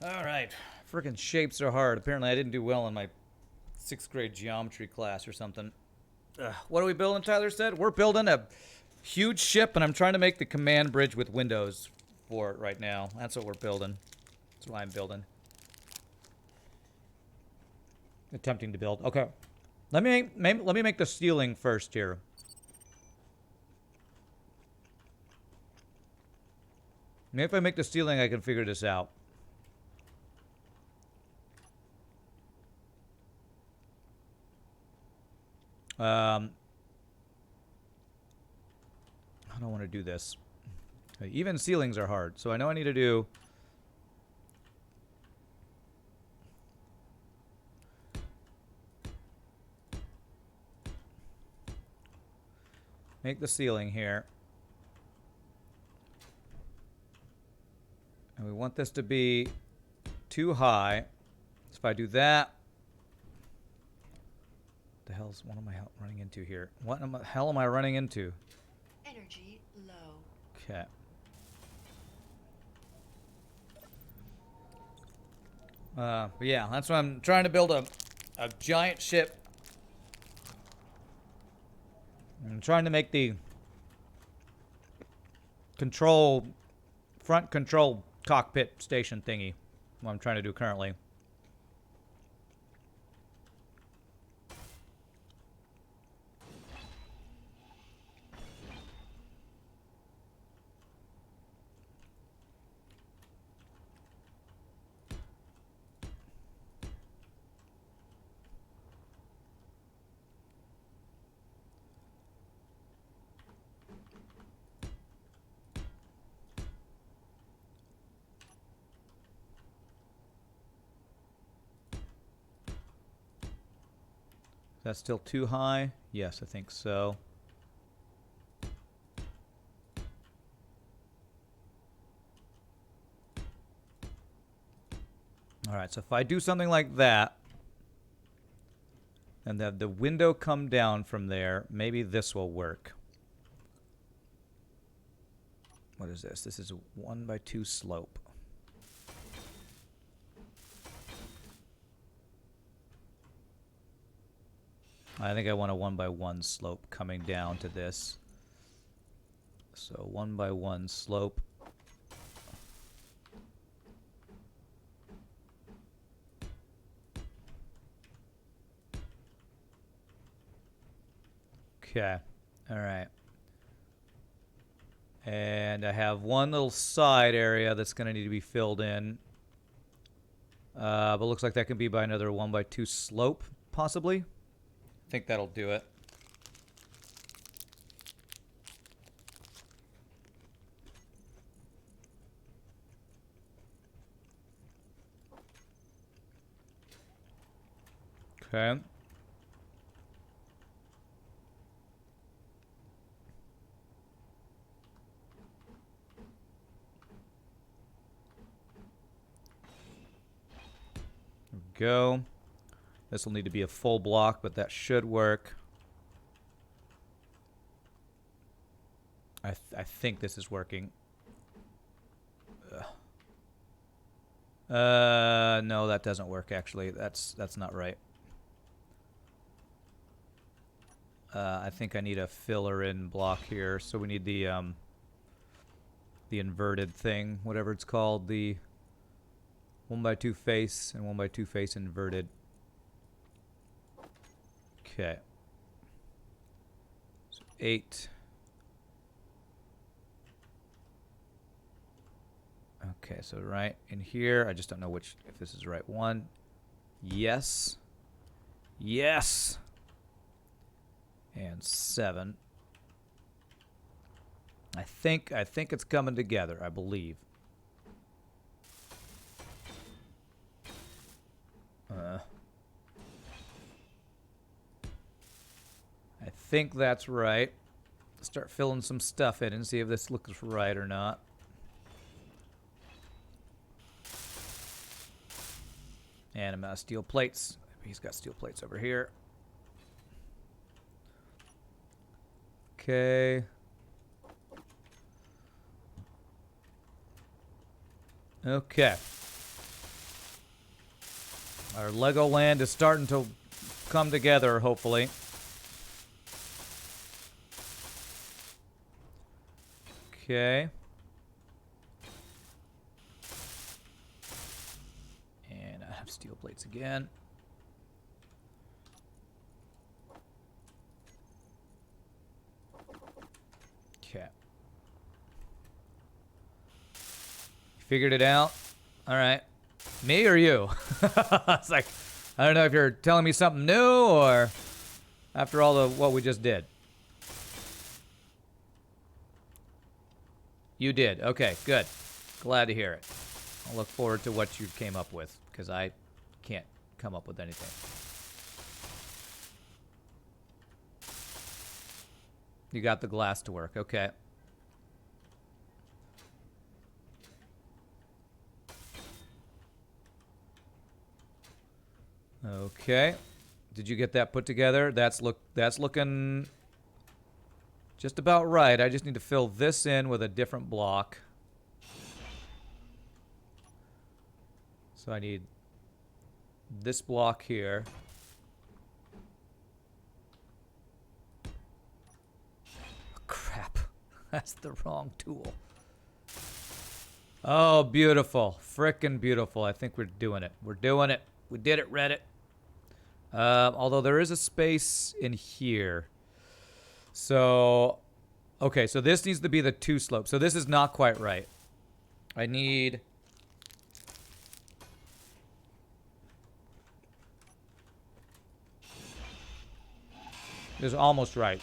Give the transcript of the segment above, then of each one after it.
Alright. Freaking shapes are hard. Apparently I didn't do well in my 6th grade geometry class or something. What are we building, Tyler said? We're building a huge ship, and I'm trying to make the command bridge with windows for it right now. That's what we're building. That's what I'm building. Attempting to build. Okay. Let me make the ceiling first here. Maybe if I make the ceiling, I can figure this out. I don't want to do this. Even ceilings are hard, so I know I need to do... Make the ceiling here. And we want this to be too high. So if I do that... What am I running into here? What the hell am I running into? Energy low. Okay. But yeah, that's why I'm trying to build a giant ship. I'm trying to make the front control cockpit station thingy. What I'm trying to do currently. That's still too high? Yes, I think so. Alright, so if I do something like that, and have the window come down from there, maybe this will work. What is this? This is a 1x2 slope. I think I want a 1x1 slope coming down to this. So 1x1 slope. Okay. Alright. And I have one little side area that's going to need to be filled in. But looks like that can be by another 1x2 slope, possibly. I think that'll do it. Okay. There we go. This will need to be a full block, but that should work. I think this is working. No, that doesn't work, actually. That's not right. I think I need a filler in block here. So we need the inverted thing, whatever it's called, the 1x2 face and 1x2 face inverted. Okay. So 8. Okay, so right in here, I just don't know if this is the right one. Yes. Yes. And 7. I think it's coming together, I believe. I think that's right. Start filling some stuff in and see if this looks right or not. And I'm out of steel plates. He's got steel plates over here. Okay. Okay. Our Legoland is starting to come together, hopefully. Okay. And I have steel plates again. Okay. Figured it out? Alright. Me or you? It's like, I don't know if you're telling me something new or after all of what we just did. You did. Okay, good. Glad to hear it. I'll look forward to what you came up with, because I can't come up with anything. You got the glass to work. Okay. Okay. Did you get that put together? That's looking just about right. I just need to fill this in with a different block. So I need this block here. Oh, crap. That's the wrong tool. Oh, beautiful. Frickin' beautiful. I think we're doing it. We're doing it. We did it, Reddit. Although there is a space in here. So, okay, so this needs to be the 2 slope. So this is not quite right. I need... This is almost right.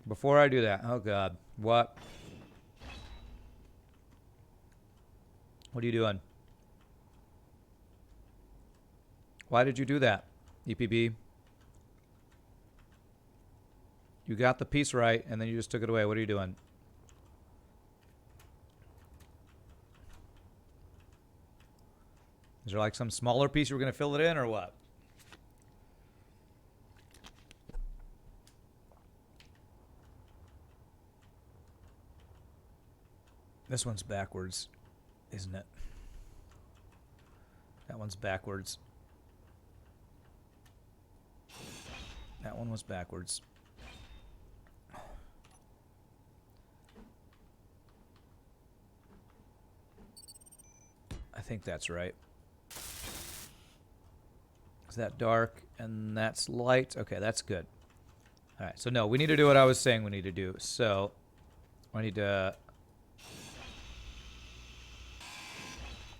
Before I do that, oh God, what? What are you doing? Why did you do that, EPB? You got the piece right, and then you just took it away. What are you doing? Is there like some smaller piece you were going to fill it in, or what? This one's backwards, isn't it? That one's backwards. That one was backwards. I think that's right. Is that dark and that's light? Okay, that's good. All right, so no, we need to do what I was saying we need to do. So I need to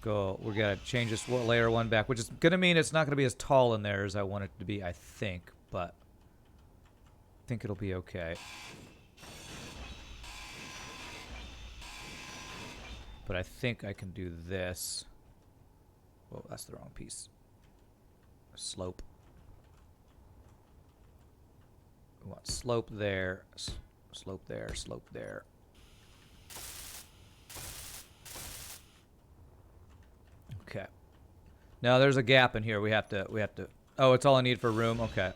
go. We're gonna change this layer 1 back, which is gonna mean it's not gonna be as tall in there as I want it to be, I think, but I think it'll be okay. But I think I can do this. Whoa, that's the wrong piece. Slope. We want slope there, slope there, slope there. Okay. Now there's a gap in here. We have to. Oh, it's all I need for room. Okay.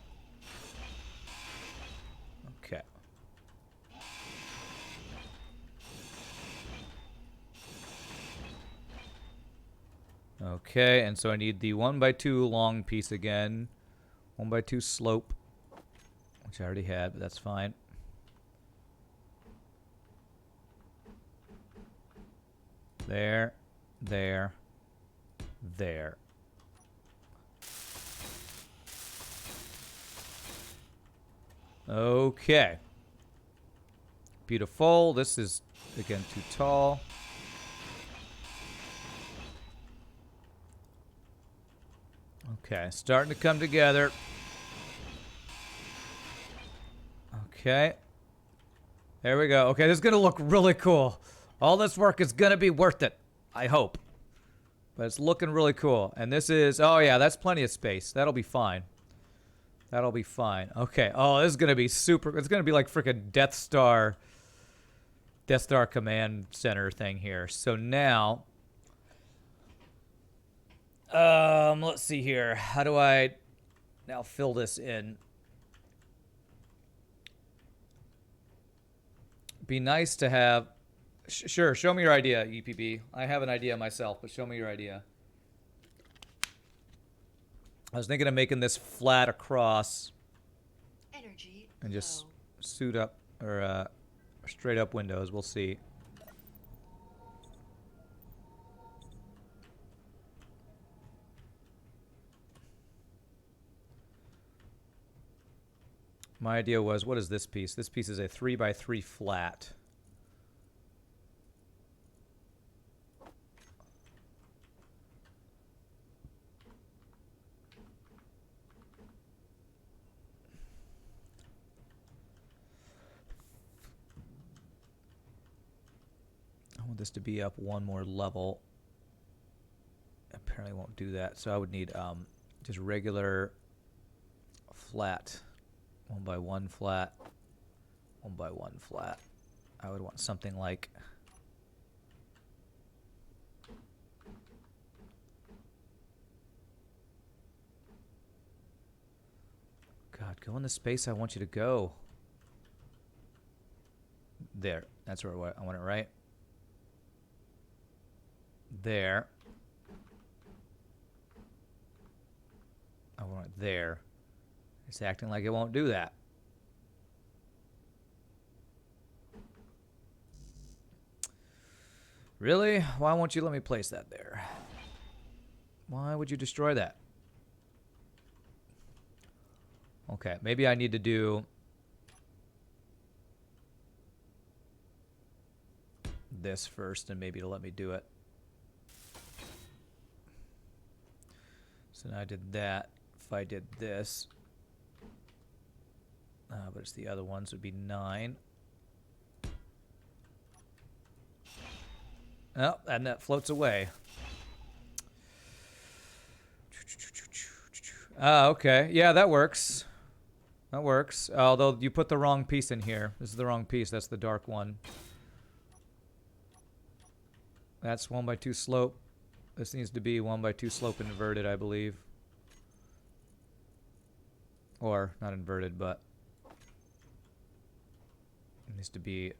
Okay. Okay, and so I need the 1x2 long piece again. 1x2 slope, which I already had, but that's fine. There, there, there. Okay. Beautiful. This is, again, too tall. Okay, starting to come together. Okay. There we go. Okay, this is going to look really cool. All this work is going to be worth it. I hope. But it's looking really cool. And this is... Oh, yeah, that's plenty of space. That'll be fine. That'll be fine. Okay. Oh, this is going to be super... It's going to be like freaking Death Star Command Center thing here. So now... let's see here. How do I now fill this in? be nice to have. Sure, show me your idea, EPB. I have an idea myself, but show me your idea. I was thinking of making this flat across Energy and just low. suit up or straight up windows. We'll see. My idea was, what is this piece? This piece is a 3x3 flat. I want this to be up one more level. Apparently won't do that, so I would need just regular flat. 1x1 flat, 1x1 flat. I would want something like God, go in the space I want you to go. There. That's where I want it, right? There. I want it there. It's acting like it won't do that. Really? Why won't you let me place that there? Why would you destroy that? Okay, maybe I need to do this first and maybe it'll let me do it. So now I did that. If I did this, but it's the other ones, would be 9. Oh, and that floats away. Ah, okay. Yeah, that works. That works. Although you put the wrong piece in here. This is the wrong piece. That's the dark one. That's 1x2 slope. This needs to be 1x2 slope inverted, I believe. Or, not inverted, but it needs to be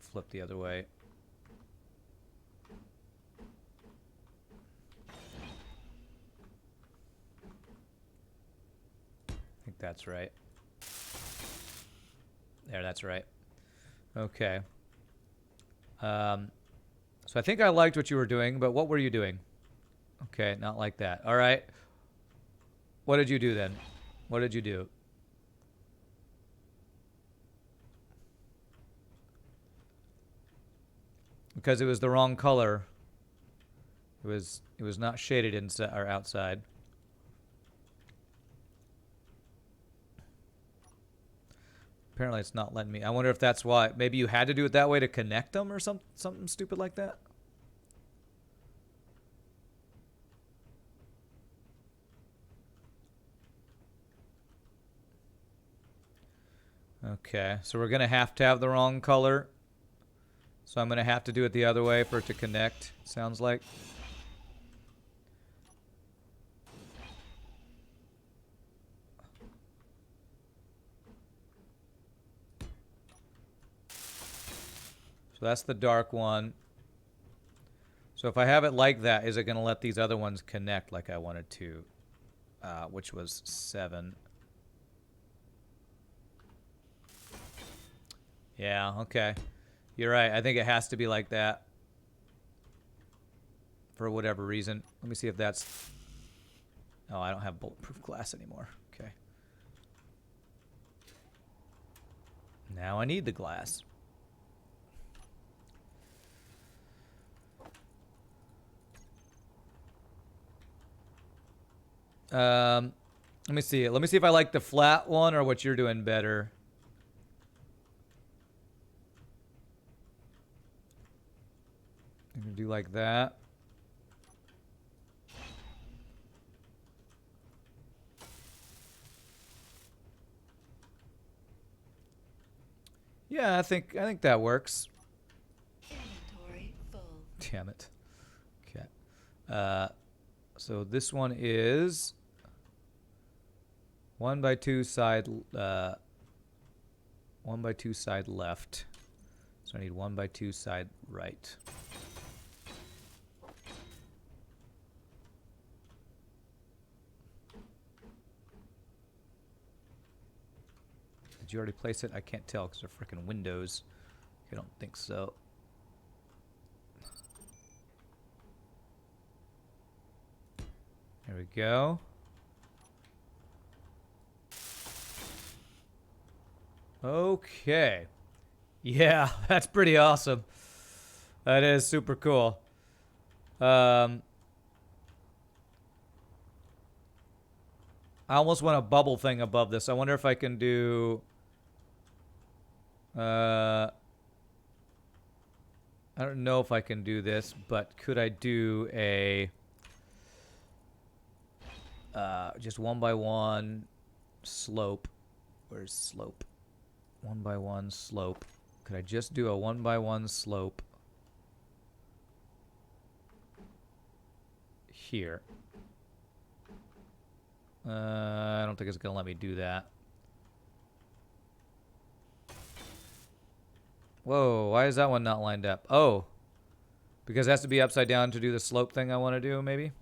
flipped the other way. I think that's right. There, that's right. Okay. So I think I liked what you were doing, but what were you doing? Okay, not like that. All right. What did you do then? What did you do? Because it was the wrong color. It was not shaded inside or outside. Apparently it's not letting me. I wonder if that's why. Maybe you had to do it that way to connect them or something stupid like that. Okay, so we're going to have the wrong color. So I'm going to have to do it the other way for it to connect, sounds like. So that's the dark one. So if I have it like that, is it going to let these other ones connect like I wanted to? Which was 7. Yeah, okay. You're right. I think it has to be like that. For whatever reason. Let me see if that's... Oh, I don't have bulletproof glass anymore. Okay. Now I need the glass. Let me see. Let me see if I like the flat one or what you're doing better. You can do like that. Yeah, I think that works. Inventory full. Damn it. Okay. So this one is 1x2 side 1x2 side left. So I need 1x2 side right. Did you already place it? I can't tell because they're freaking windows. I don't think so. There we go. Okay. Yeah, that's pretty awesome. That is super cool. I almost want a bubble thing above this. I wonder if I can do... I don't know if I can do this, but could I do a... just 1x1 slope. Where's slope? 1x1 slope. Could I just do a 1x1 slope here? I don't think it's gonna let me do that. Whoa, why is that one not lined up? Oh, because it has to be upside down to do the slope thing I want to do, maybe?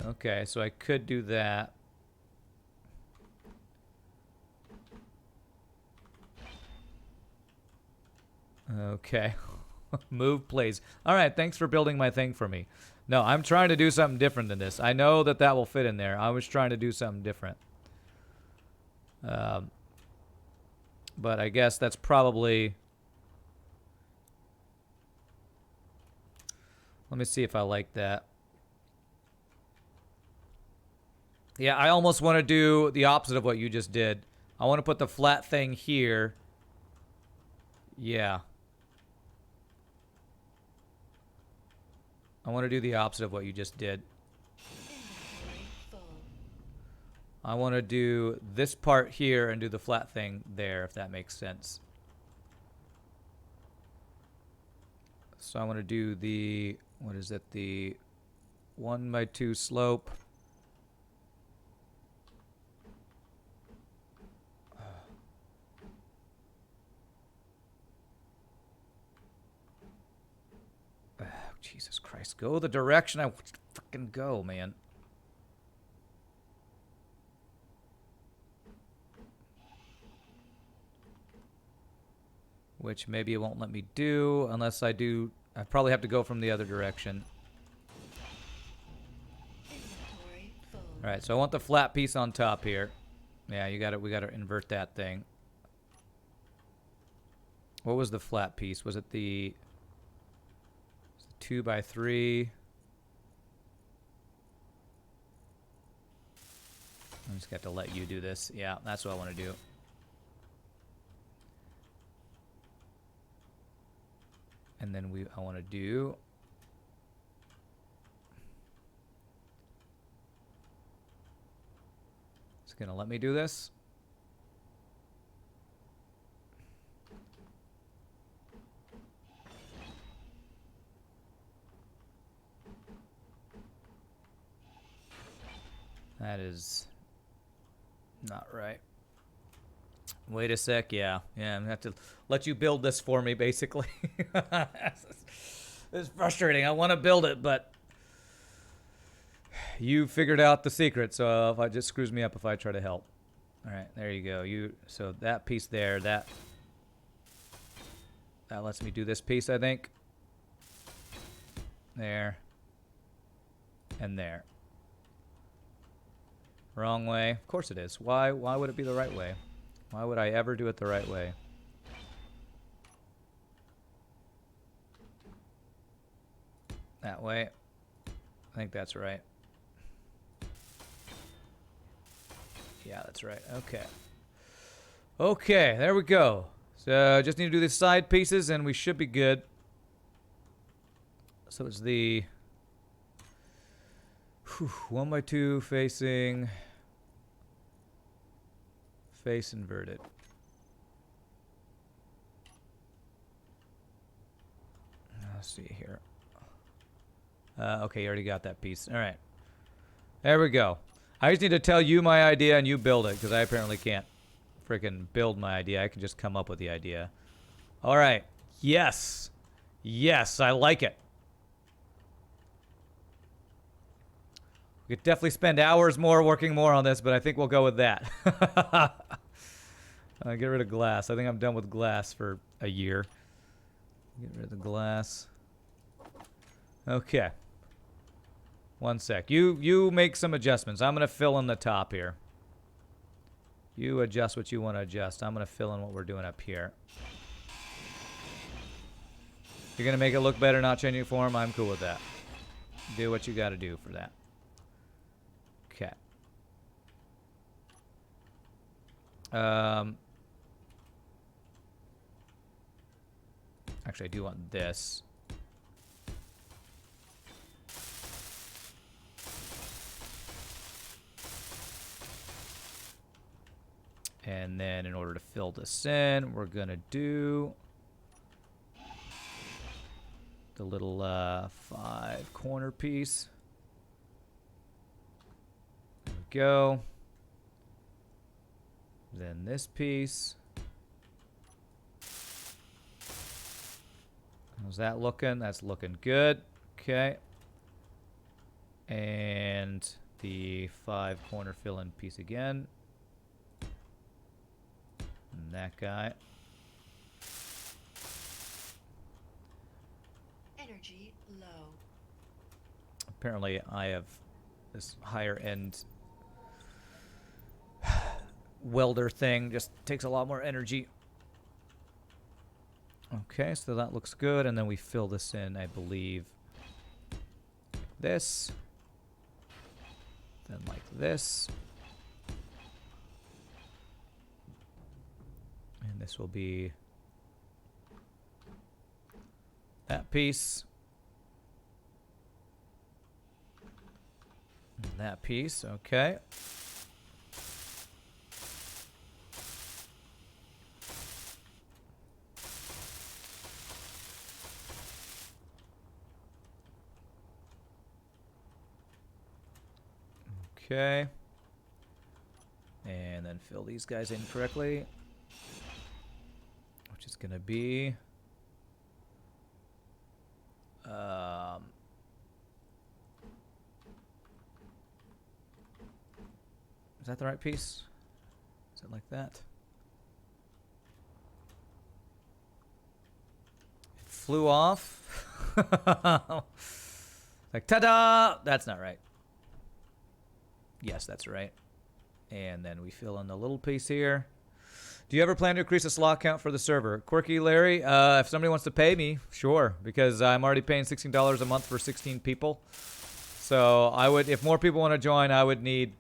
Okay, so I could do that. Okay. Move, please. All right, thanks for building my thing for me. No, I'm trying to do something different than this. I know that that will fit in there. I was trying to do something different. But I guess that's probably... Let me see if I like that. Yeah, I almost want to do the opposite of what you just did. I want to put the flat thing here. Yeah. I want to do the opposite of what you just did. Inventory full. I want to do this part here and do the flat thing there, if that makes sense. So I want to do the, what is it, the 1x2 slope. Oh, Jesus Christ. Go the direction I want to fucking go, man. Which maybe it won't let me do unless I do. I probably have to go from the other direction. Inventory full. All right, so I want the flat piece on top here. Yeah, you got it. We got to invert that thing. What was the flat piece? Was it the 2x3? I'm just got to let you do this. Yeah, that's what I want to do. And then I want to do... It's going to let me do this. That is not right. Wait a sec. Yeah. Yeah, I'm going to have to let you build this for me, basically. It's frustrating. I want to build it, but you figured out the secret, so if it just screws me up if I try to help. All right, there you go. So that piece there, that lets me do this piece, I think. There. And there. Wrong way. Of course it is. Why would it be the right way? Why would I ever do it the right way? That way. I think that's right. Yeah, that's right. Okay. Okay, there we go. So just need to do the side pieces and we should be good. So it's the 1x2 facing face inverted. Let's see here. Okay, you already got that piece. All right. There we go. I just need to tell you my idea and you build it because I apparently can't freaking build my idea. I can just come up with the idea. All right. Yes. Yes, I like it. We could definitely spend hours more working more on this, but I think we'll go with that. Get rid of glass. I think I'm done with glass for a year. Get rid of the glass. Okay. One sec. You make some adjustments. I'm going to fill in the top here. You adjust what you want to adjust. I'm going to fill in what we're doing up here. You're going to make it look better, not changing form. I'm cool with that. Do what you got to do for that. Okay. Actually, I do want this. And then in order to fill this in, we're going to do the little 5 corner piece. There we go. Then this piece. How's that looking? That's looking good. Okay. And the 5 corner fill-in piece again. And that guy. Energy low. Apparently, I have this higher end welder thing. Just takes a lot more energy. Okay, so that looks good. And then we fill this in, I believe, this. Then like this. And this will be that piece. And that piece, okay. Okay. And then fill these guys in correctly. Which is going to be... is that the right piece? Is it like that? It flew off. Like, ta-da! That's not right. Yes, that's right. And then we fill in the little piece here. Do you ever plan to increase the slot count for the server? Quirky Larry, if somebody wants to pay me, sure. Because I'm already paying $16 a month for 16 people. So I would, if more people want to join, I would need...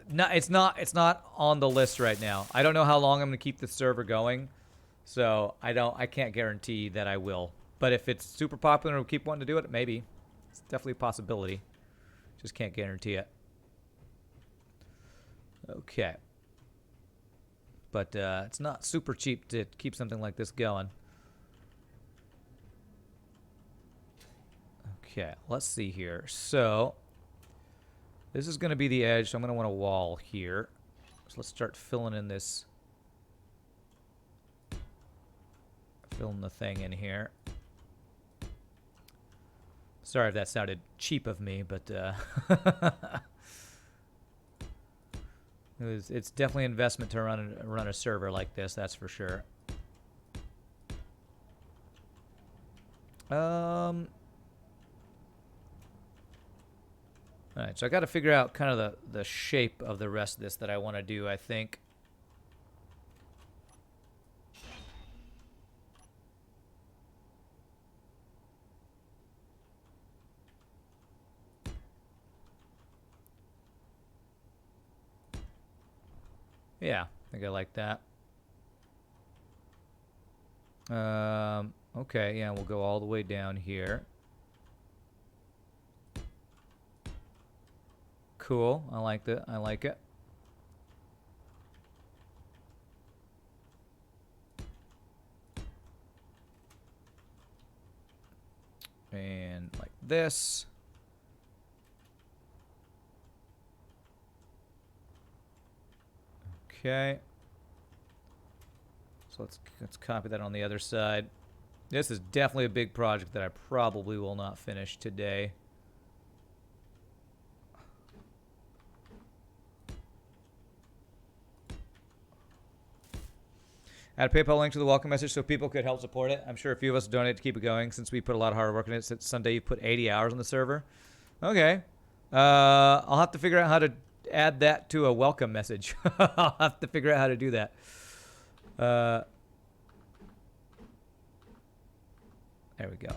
No, it's not on the list right now. I don't know how long I'm going to keep the server going. So I can't guarantee that I will. But if it's super popular and we keep wanting to do it, maybe. It's definitely a possibility. Just can't guarantee it. Okay. But it's not super cheap to keep something like this going. Okay, let's see here. So, this is going to be the edge, so I'm going to want a wall here. So let's start filling in this. Filling the thing in here. Sorry if that sounded cheap of me, but it's definitely an investment to run a server like this, that's for sure. Alright, so I got to figure out kind of the shape of the rest of this that I want to do, I think. Yeah, I think I like that. Okay, yeah, we'll go all the way down here. Cool, I like that. I like it. And like this. Okay. So let's copy that on the other side. This is definitely a big project that I probably will not finish today. Add a PayPal link to the welcome message so people could help support it. I'm sure a few of us donate to keep it going since we put a lot of hard work in it. Since Sunday you put 80 hours on the server. Okay. I'll have to figure out how to add that to a welcome message. I'll have to figure out how to do that. There we go.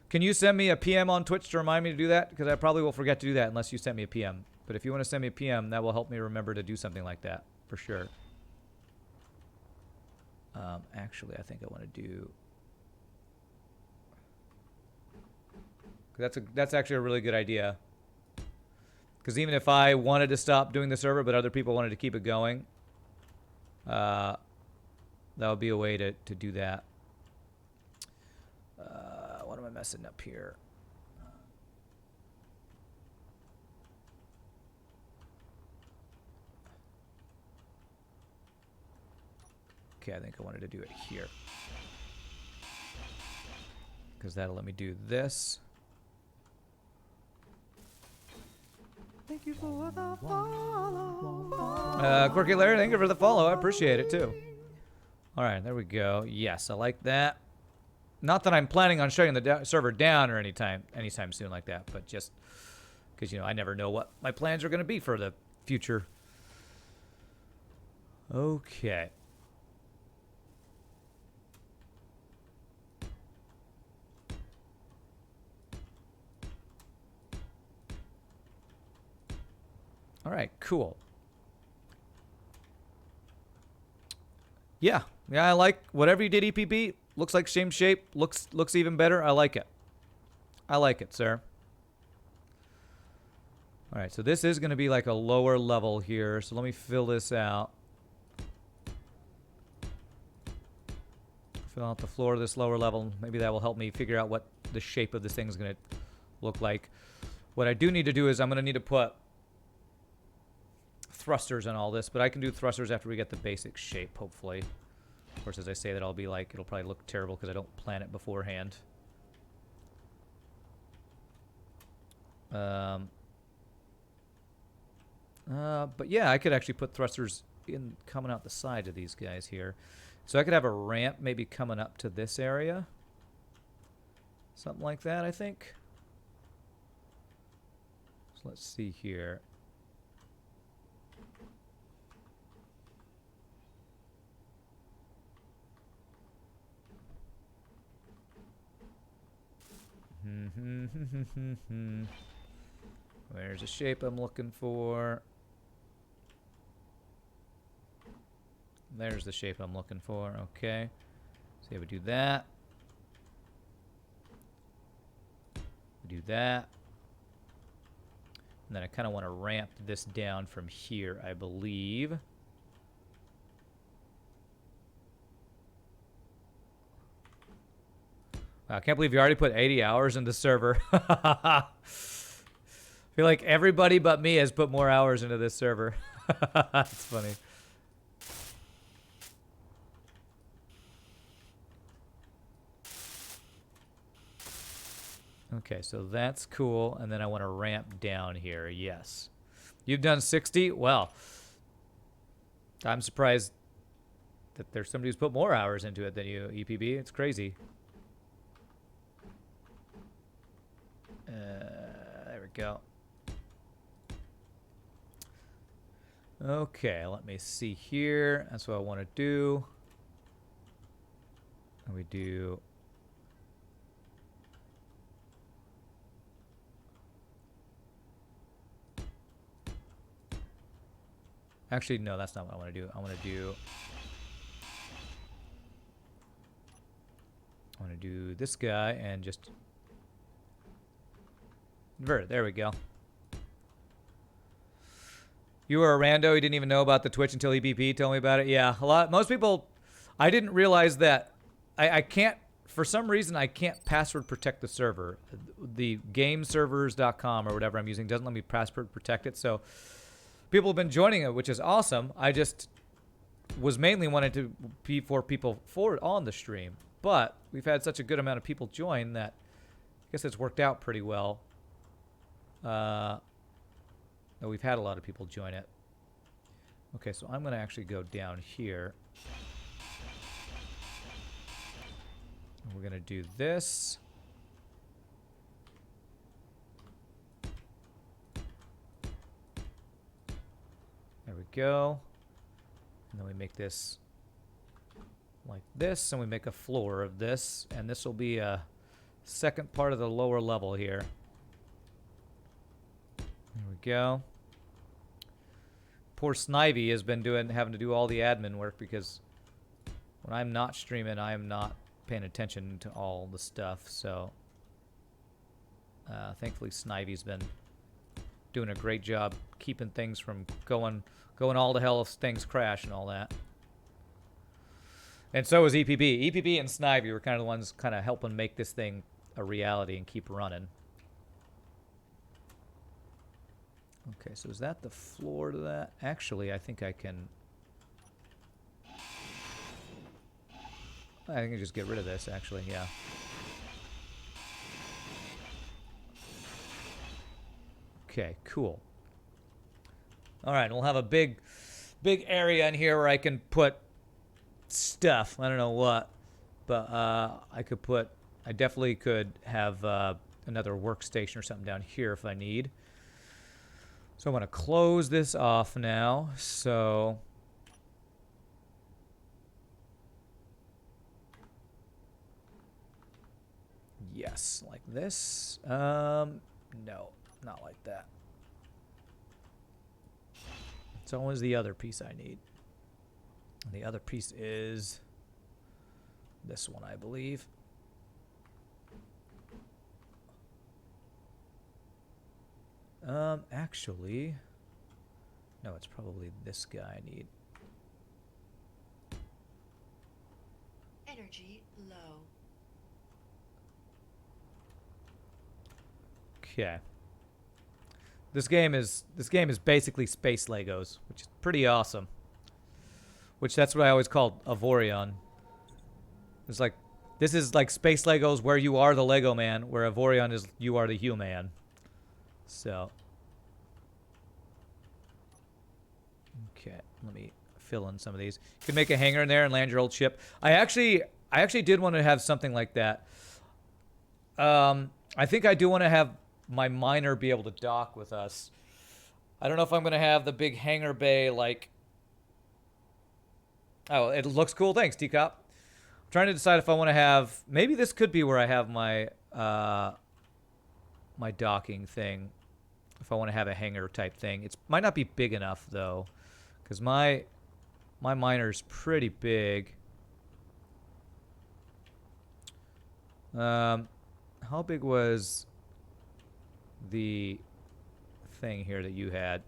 Can you send me a PM on Twitch to remind me to do that? Because I probably will forget to do that unless you send me a PM. But if you want to send me a PM, that will help me remember to do something like that for sure. Actually, I think I want to do. That's actually a really good idea. Because even if I wanted to stop doing the server, but other people wanted to keep it going, that would be a way to do that. What am I messing up here? Okay, I think I wanted to do it here. Because that'll let me do this. Thank you for the follow. Quirky Larry, thank you for the follow. I appreciate it too. All right, there we go. Yes, I like that. Not that I'm planning on shutting the server down or anytime soon like that, but just because, you know, I never know what my plans are going to be for the future. Okay. All right, cool. Yeah, I like whatever you did, EPB. Looks like same shape. Looks even better. I like it. I like it, sir. All right, so this is going to be like a lower level here. So let me fill this out. Fill out the floor of this lower level. Maybe that will help me figure out what the shape of this thing is going to look like. What I do need to do is I'm going to need to put thrusters and all this, but I can do thrusters after we get the basic shape, hopefully. Of course, as I say that, I'll be like, it'll probably look terrible because I don't plan it beforehand. But yeah, I could actually put thrusters in coming out the side of these guys here. So I could have a ramp maybe coming up to this area. Something like that, I think. So let's see here. Where's the shape I'm looking for? There's the shape I'm looking for. Okay. So we do that. We do that. And then I kind of want to ramp this down from here, I believe. I can't believe you already put 80 hours into server. I feel like everybody but me has put more hours into this server. That's funny. Okay, so that's cool. And then I want to ramp down here. Yes. You've done 60? Well, I'm surprised that there's somebody who's put more hours into it than you, EPB. It's crazy. There we go. Okay, let me see here. That's what I want to do. And we do. Actually, no, that's not what I want to do. I want to do this guy and just invert it. There we go. You were a rando. You didn't even know about the Twitch until EBP told me about it. Yeah, most people. I didn't realize that. I can't. For some reason, I can't password protect the server. The gameservers.com or whatever I'm using doesn't let me password protect it. So people have been joining it, which is awesome. I just was mainly wanting to be for people forward on the stream, but we've had such a good amount of people join that I guess it's worked out pretty well. No, we've had a lot of people join it. Okay, so I'm going to actually go down here. We're going to do this. There we go. And then we make this like this, and we make a floor of this, and this will be a second part of the lower level here. There we go. Poor Snivy has been having to do all the admin work because when I'm not streaming, I am not paying attention to all the stuff. So thankfully, Snivy's been doing a great job keeping things from going all to hell if things crash and all that. And so is EPB. EPB and Snivy were kind of the ones kind of helping make this thing a reality and keep running. Okay, so is that the floor to that? Actually, I think I can just get rid of this, actually, yeah. Okay, cool. All right, we'll have a big area in here where I can put stuff. I don't know what, but I definitely could have another workstation or something down here if I need. So I'm going to close this off now. So yes, like this. No, not like that. It's always the other piece I need. The other piece is this one, I believe. Actually, no, it's probably this guy I need. Energy low. Okay. This game is basically space Legos, which is pretty awesome. Which that's what I always called Avorion. It's like this is like space Legos where you are the Lego man, where Avorion is you are the human. So okay, let me fill in some of these. You can make a hangar in there and land your old ship. I actually did want to have something like that. I think I do want to have my miner be able to dock with us. I don't know if I'm going to have the big hangar bay like... Oh, it looks cool. Thanks, Teacup. I'm trying to decide if I want to have... Maybe this could be where I have my my docking thing. If I want to have a hangar type thing. It might not be big enough, though. Because my miner's pretty big. How big was the thing here that you had?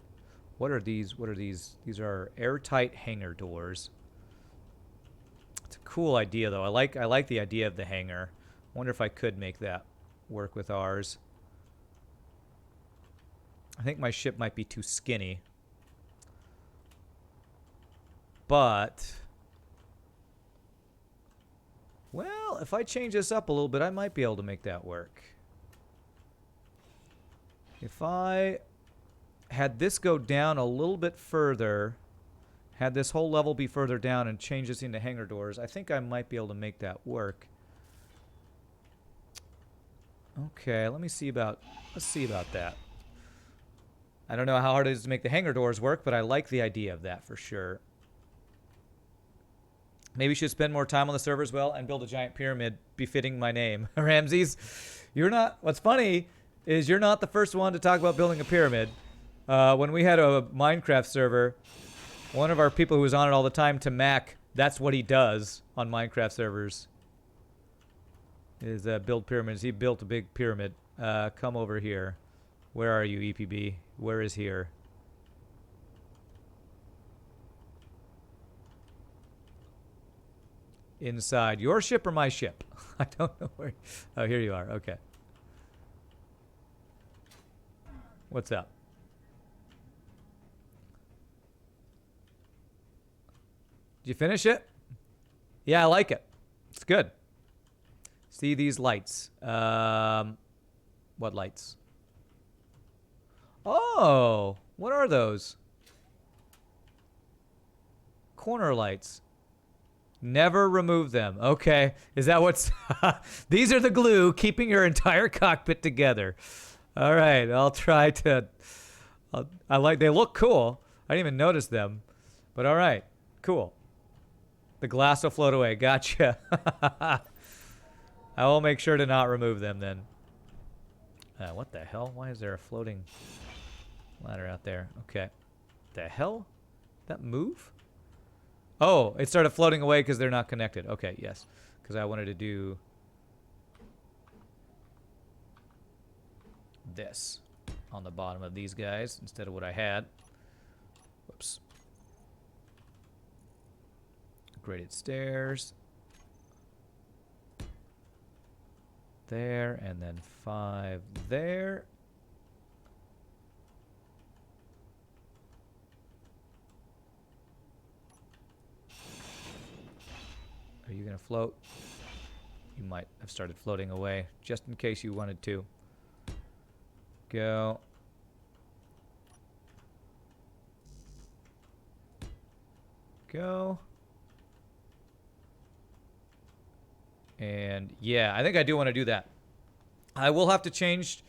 What are these? What are these? These are airtight hangar doors. It's a cool idea, though. I like the idea of the hangar. Wonder if I could make that work with ours. I think my ship might be too skinny. But well, if I change this up a little bit, I might be able to make that work. If I had this go down a little bit further, had this whole level be further down and change this into hangar doors, I think I might be able to make that work. Okay, let's see about that. I don't know how hard it is to make the hangar doors work, but I like the idea of that for sure. Maybe we should spend more time on the server as well and build a giant pyramid befitting my name. Ramses, you're not... What's funny is you're not the first one to talk about building a pyramid. When we had a Minecraft server, one of our people who was on it all the time, Tamak, that's what he does on Minecraft servers. Is build pyramids. He built a big pyramid. Come over here. Where are you, EPB? Where is here? Inside your ship or my ship? I don't know where. Oh, here you are. Okay. What's up? Did you finish it? Yeah, I like it. It's good. See these lights. What lights? Oh, what are those? Corner lights. Never remove them. Okay. Is that what's... These are the glue keeping your entire cockpit together. All right. I'll try to... They look cool. I didn't even notice them. But all right. Cool. The glass will float away. Gotcha. I will make sure to not remove them then. What the hell? Why is there a floating ladder out there? Okay. The hell? That move? Oh, it started floating away because they're not connected. Okay, yes. Because I wanted to do this on the bottom of these guys instead of what I had. Whoops. Graded stairs. There, and then 5 there. Are you gonna float? You might have started floating away, just in case you wanted to. Go. Go. And yeah, I think I do want to do that. I will have to change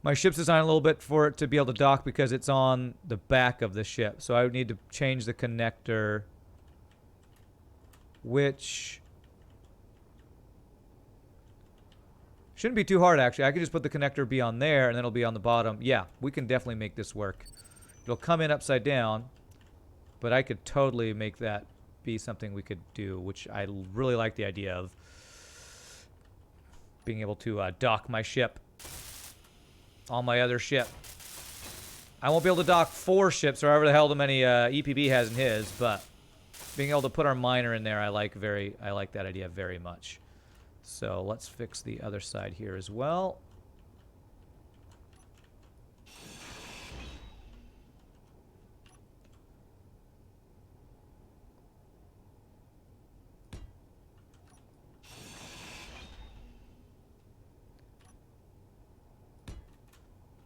my ship's design a little bit for it to be able to dock because it's on the back of the ship. So I would need to change the connector, which shouldn't be too hard, actually. I could just put the connector be on there, and then it'll be on the bottom. Yeah, we can definitely make this work. It'll come in upside down, but I could totally make that be something we could do, which I really like the idea of. Being able to dock my ship on my other ship. I won't be able to dock 4 ships, or however the hell many EPB has in his, but being able to put our miner in there, I like that idea very much. So let's fix the other side here as well.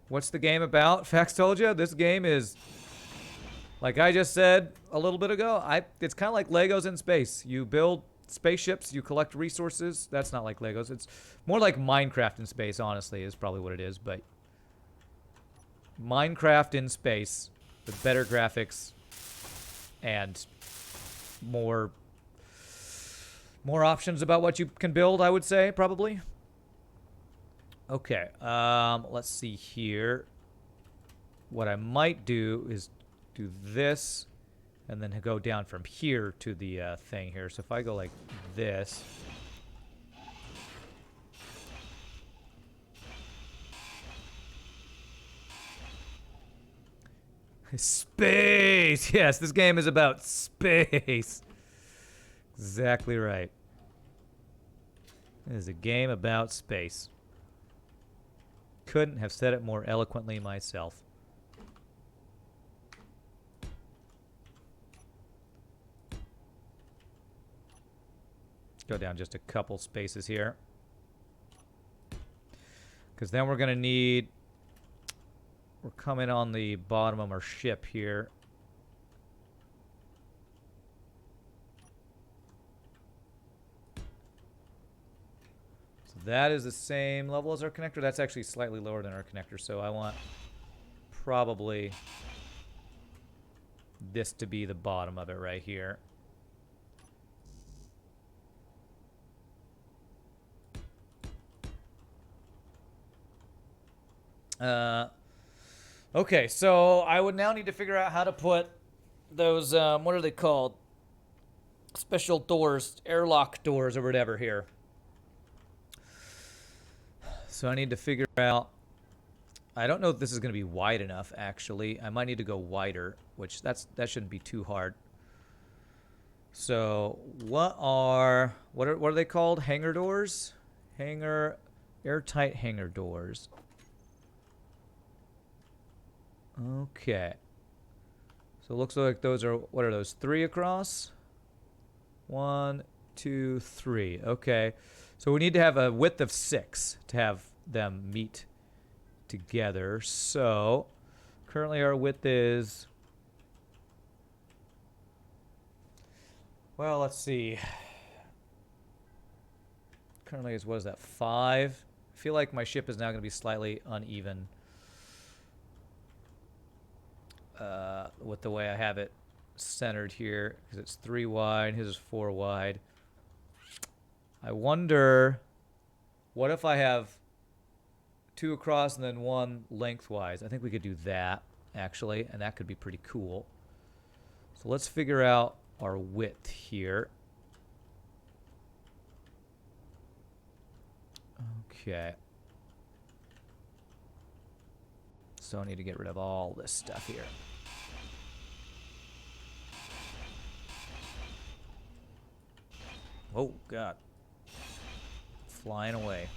What's the game about? Fax told you. This game is, like I just said a little bit ago, it's kind of like Legos in space. You build spaceships, you collect resources. That's not like Legos. It's more like Minecraft in space, honestly, is probably what it is. But Minecraft in space with better graphics and more options about what you can build, I would say, probably. Okay, let's see here. What I might do is do this and then go down from here to the thing here. So if I go like this. Space! Yes, this game is about space. Exactly right. It is a game about space. Couldn't have said it more eloquently myself. Go down just a couple spaces here. Because then we're going to need... We're coming on the bottom of our ship here. That is the same level as our connector. That's actually slightly lower than our connector, so I want probably this to be the bottom of it right here. Okay, so I would now need to figure out how to put those, what are they called? Special doors, airlock doors or whatever here. So I need to figure out, I don't know if this is going to be wide enough, actually. I might need to go wider, which that shouldn't be too hard. So what are they called? Hangar doors? Airtight hangar doors. Okay. So it looks like those are, what are those, 3 across? 1, 2, 3. Okay. So we need to have a width of 6 to have them meet together. So currently our width is, well, let's see. Currently is, what is that, 5? I feel like my ship is now going to be slightly uneven with the way I have it centered here, because it's 3 wide, his is 4 wide. I wonder, what if I have 2 across and then 1 lengthwise? I think we could do that, actually, and that could be pretty cool. So let's figure out our width here. Okay. So I need to get rid of all this stuff here. Oh, God. Flying away.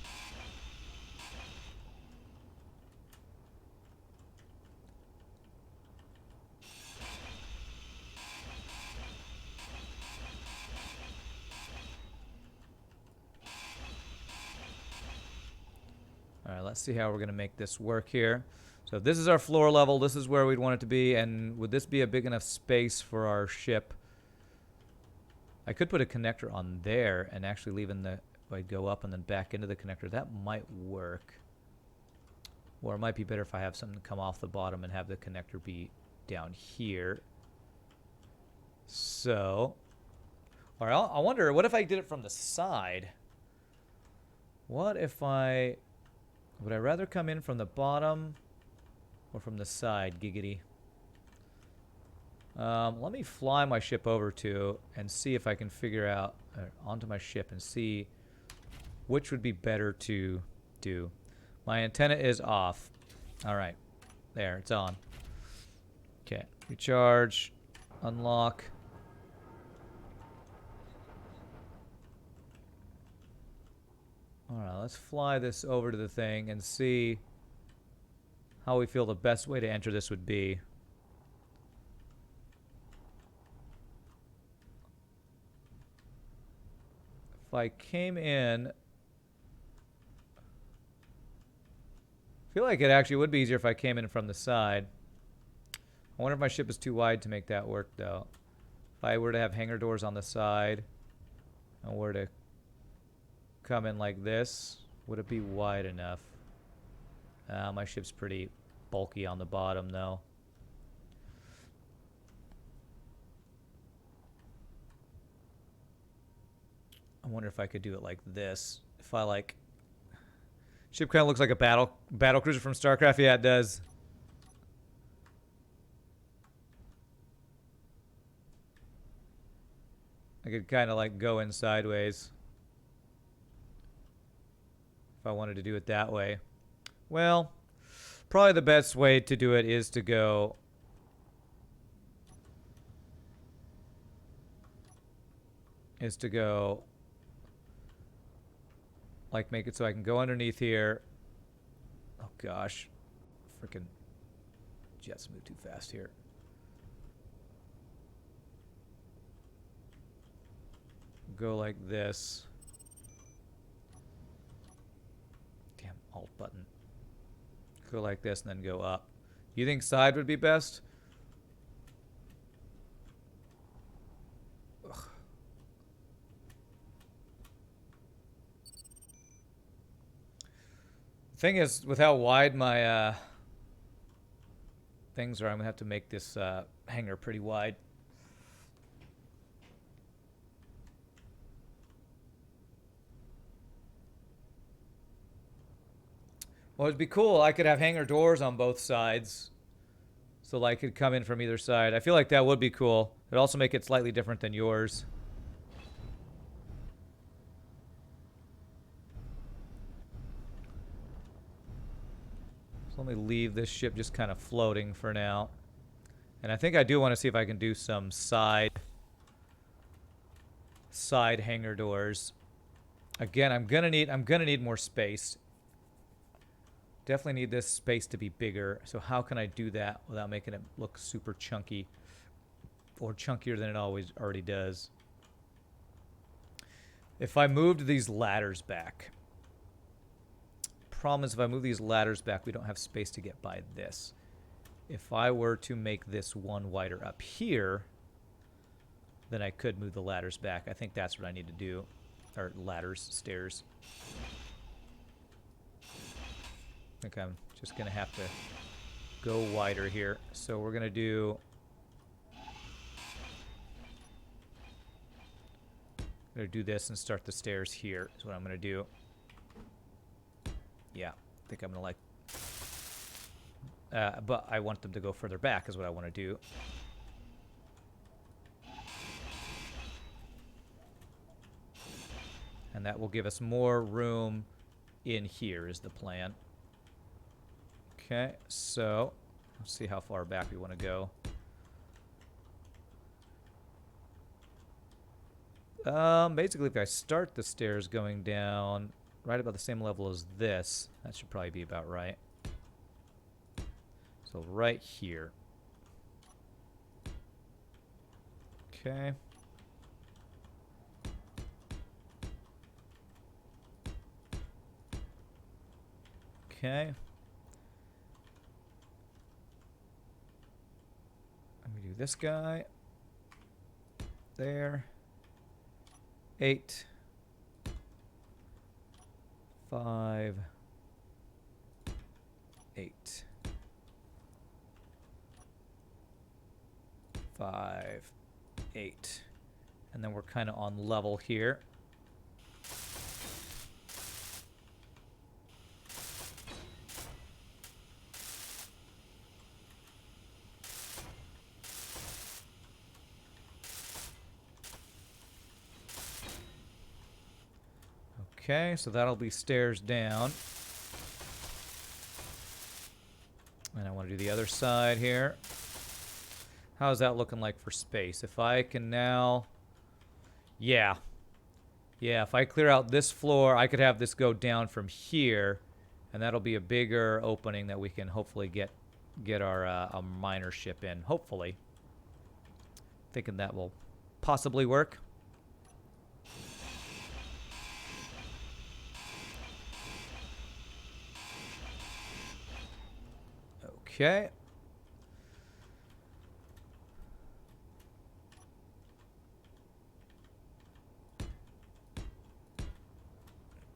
All right, let's see how we're going to make this work here. So this is our floor level. This is where we'd want it to be. And would this be a big enough space for our ship? I could put a connector on there and actually leave in the, I'd go up and then back into the connector. That might work. Or it might be better if I have something come off the bottom and have the connector be down here. So, all right, I wonder, what if I did it from the side? What if I, would I rather come in from the bottom or from the side, giggity? Let me fly my ship over to and see if I can figure out, onto my ship and see which would be better to do. My antenna is off. All right. There, it's on. Okay. Recharge. Unlock. All right, let's fly this over to the thing and see how we feel the best way to enter this would be. If I came in, I feel like it actually would be easier if I came in from the side. I wonder if my ship is too wide to make that work, though. If I were to have hangar doors on the side and were to come in like this, would it be wide enough? My ship's pretty bulky on the bottom, though. I wonder if I could do it like this. If I like, ship kind of looks like a battle cruiser from StarCraft. Yeah, it does. I could kind of like go in sideways if I wanted to do it that way. Well, probably the best way to do it is to go like make it so I can go underneath here. Oh gosh, freaking jets move too fast here. Go like this. Damn, alt button. Go like this and then go up. You think side would be best? Ugh. The thing is, with how wide my things are, I'm gonna have to make this hangar pretty wide. Well, it'd be cool. I could have hangar doors on both sides, so light could come in from either side. I feel like that would be cool. It'd also make it slightly different than yours. So let me leave this ship just kind of floating for now. And I think I do want to see if I can do some side hangar doors. Again, I'm gonna need more space. Definitely need this space to be bigger. So how can I do that without making it look super chunky, or chunkier than it already does? If I moved these ladders back, problem is if I move these ladders back, we don't have space to get by this. If I were to make this one wider up here, then I could move the ladders back. I think that's what I need to do. Or ladders, stairs. I think I'm just going to have to go wider here. So we're going to do... I'm going to do this and start the stairs here is what I'm going to do. Yeah, I think I'm going to like... but I want them to go further back is what I want to do. And that will give us more room in here is the plan. Okay, so let's see how far back we want to go. Basically, if I start the stairs going down right about the same level as this, that should probably be about right. So right here. Okay. Okay. Let me do this guy. There. 8. 5. 8. 5. 8. And then we're kind of on level here. Okay, so that'll be stairs down. And I want to do the other side here. How's that looking like for space? If I can now... Yeah. Yeah, if I clear out this floor, I could have this go down from here. And that'll be a bigger opening that we can hopefully get our miner ship in. Hopefully. Thinking that will possibly work. Okay.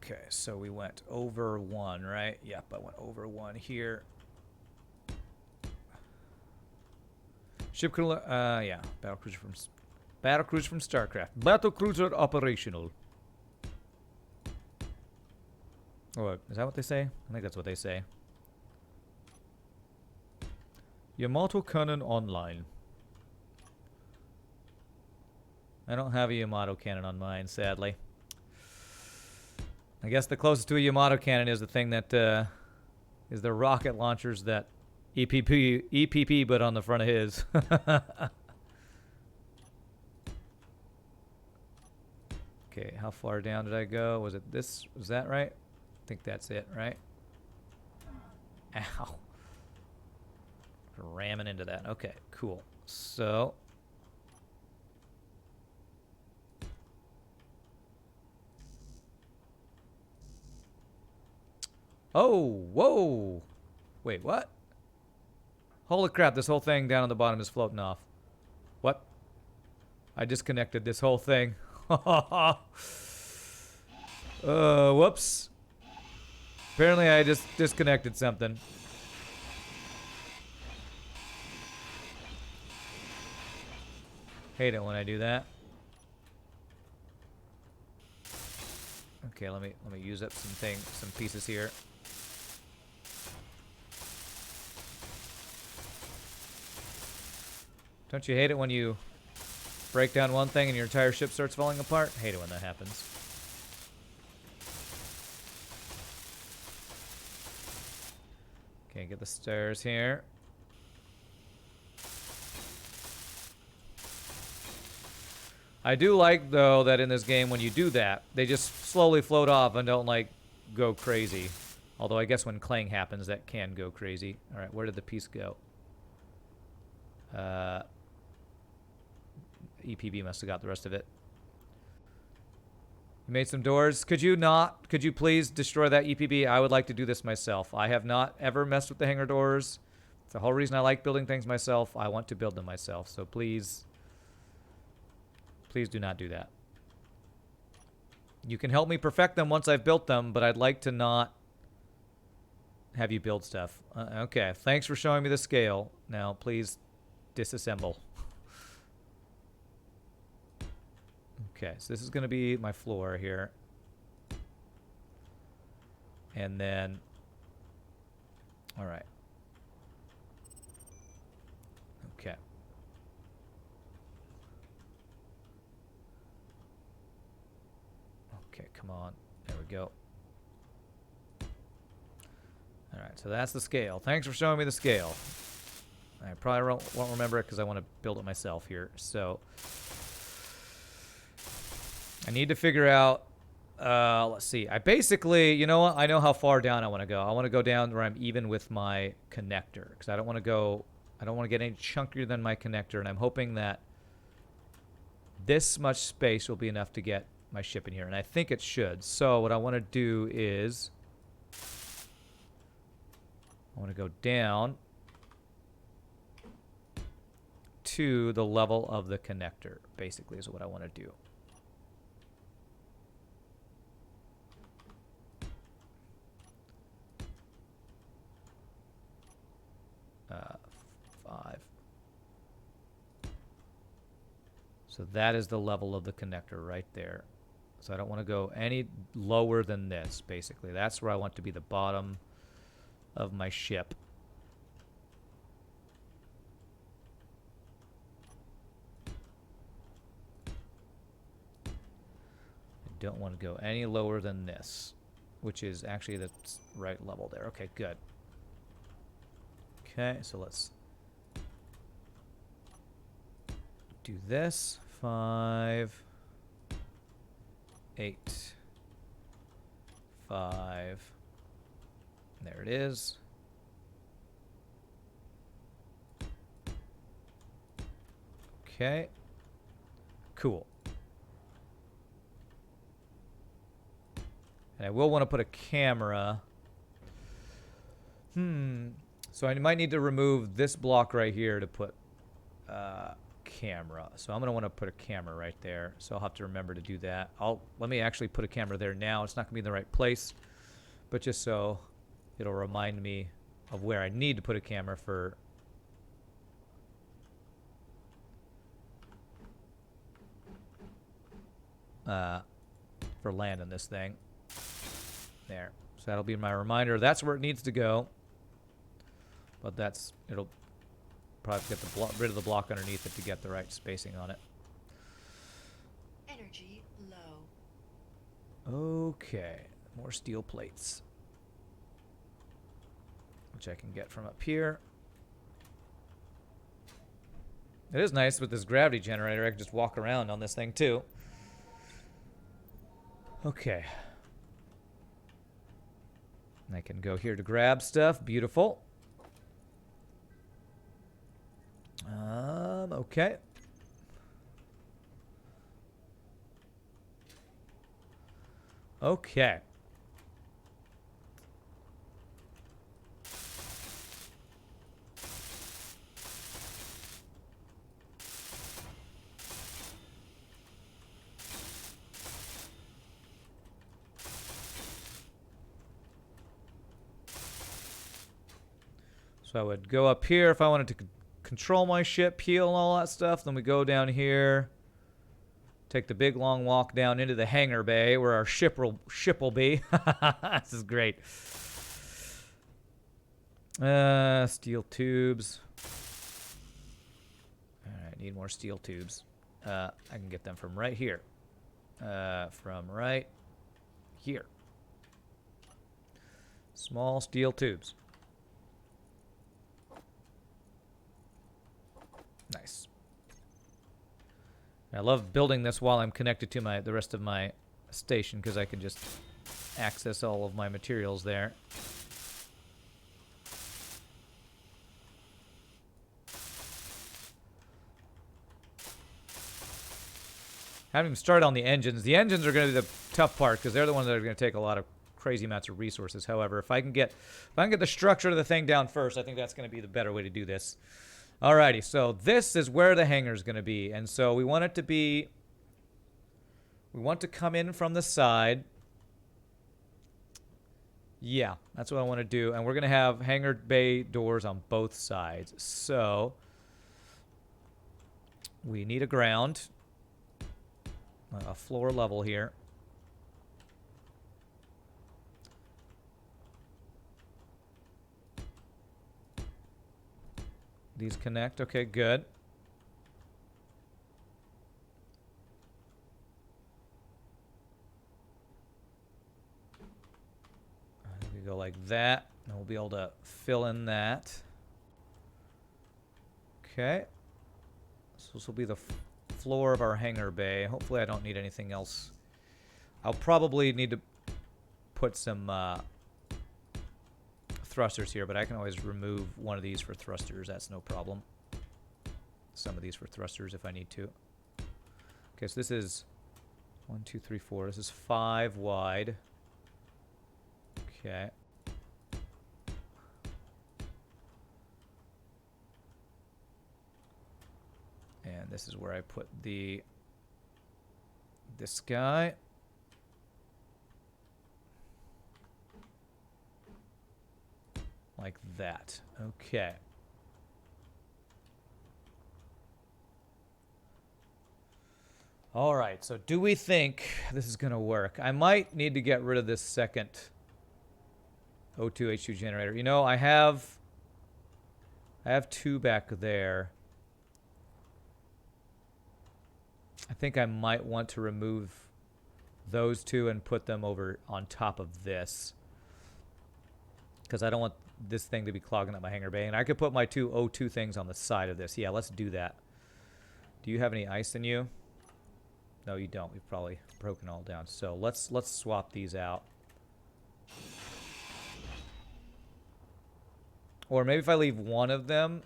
Okay, so we went over 1, right? Yep, I went over 1 here. Ship crew, yeah, battlecruiser from StarCraft. Battlecruiser operational. Oh, is that what they say? I think that's what they say. Yamato cannon online. I don't have a Yamato cannon on mine, sadly. I guess the closest to a Yamato cannon is the thing that is the rocket launchers that EPP put on the front of his. Okay, how far down did I go? Was it this? Was that right? I think that's it, right? Ow. Ramming into that. Okay, cool. So... Oh, whoa. Wait, what? Holy crap, this whole thing down on the bottom is floating off. What? I disconnected this whole thing. Whoops. Apparently I just disconnected something. Hate it when I do that. Okay, let me use up some pieces here. Don't you hate it when you break down one thing and your entire ship starts falling apart? Hate it when that happens. Okay, get the stairs here. I do like, though, that in this game, when you do that, they just slowly float off and don't, like, go crazy. Although I guess when clang happens, that can go crazy. All right, where did the piece go? EPB must have got the rest of it. You made some doors. Could you please destroy that EPB? I would like to do this myself. I have not ever messed with the hangar doors. It's the whole reason I like building things myself. I want to build them myself. So please, please do not do that. You can help me perfect them once I've built them, but I'd like to not have you build stuff. Okay, thanks for showing me the scale. Now, please disassemble. Okay, so this is going to be my floor here. And then, all right. Okay. Okay, come on. There we go. All right, so that's the scale. Thanks for showing me the scale. I probably won't remember it because I want to build it myself here. So I need to figure out, let's see. I basically, you know what? I know how far down I want to go. I want to go down where I'm even with my connector because I don't want to get any chunkier than my connector, and I'm hoping that this much space will be enough to get my ship in here, and I think it should. So what I want to do is I want to go down to the level of the connector, basically, is what I want to do. Five. So that is the level of the connector right there. So I don't want to go any lower than this, basically. That's where I want to be the bottom of my ship. I don't want to go any lower than this, which is actually the right level there. Okay, good. Okay, so let's do this. 5, 8, 5. There it is. Okay. Cool. And I will want to put a camera. So I might need to remove this block right here to put camera. So I'm going to want to put a camera right there. So I'll have to remember to do that. Let me actually put a camera there now. It's not going to be in the right place, but just so it'll remind me of where I need to put a camera for landing this thing. There. So that'll be my reminder. That's where it needs to go. But it'll probably get rid of the block underneath it to get the right spacing on it. Energy low. Okay, more steel plates, which I can get from up here. It is nice with this gravity generator. I can just walk around on this thing too. Okay. I can go here to grab stuff. Beautiful. Okay. Okay. So I would go up here if I wanted to control my ship, heal, and all that stuff. Then we go down here, take the big long walk down into the hangar bay where our ship will be. This is great. Steel tubes. All right, need more steel tubes. I can get them from right here. From right here. Small steel tubes. Nice. I love building this while I'm connected to the rest of my station because I can just access all of my materials there. Haven't even started on the engines. The engines are going to be the tough part because they're the ones that are going to take a lot of crazy amounts of resources. However, if I can get the structure of the thing down first, I think that's going to be the better way to do this. Alrighty, so this is where the hangar is going to be, and so we want it to be. We want to come in from the side. Yeah, that's what I want to do, and we're going to have hangar bay doors on both sides. So we need a ground. A floor level here. These connect. Okay, good. We go like that, and we'll be able to fill in that. Okay. So this will be the floor of our hangar bay. Hopefully I don't need anything else. I'll probably need to put some thrusters here, but I can always remove one of these for thrusters. That's no problem. Some of these for thrusters if I need to. Okay, so this is 1, 2, 3, 4. This is 5 wide. Okay. And this is where I put this guy. Like that. Okay. All right, so do we think this is going to work? I might need to get rid of this second O2H2 generator. You know, I have 2 back there. I think I might want to remove those 2 and put them over on top of this, because I don't want this thing to be clogging up my hangar bay. And I could put my 2 O2 things on the side of this. Yeah, let's do that. Do you have any ice in you? No, you don't. We've probably broken all down. So let's swap these out. Or maybe if I leave one of them,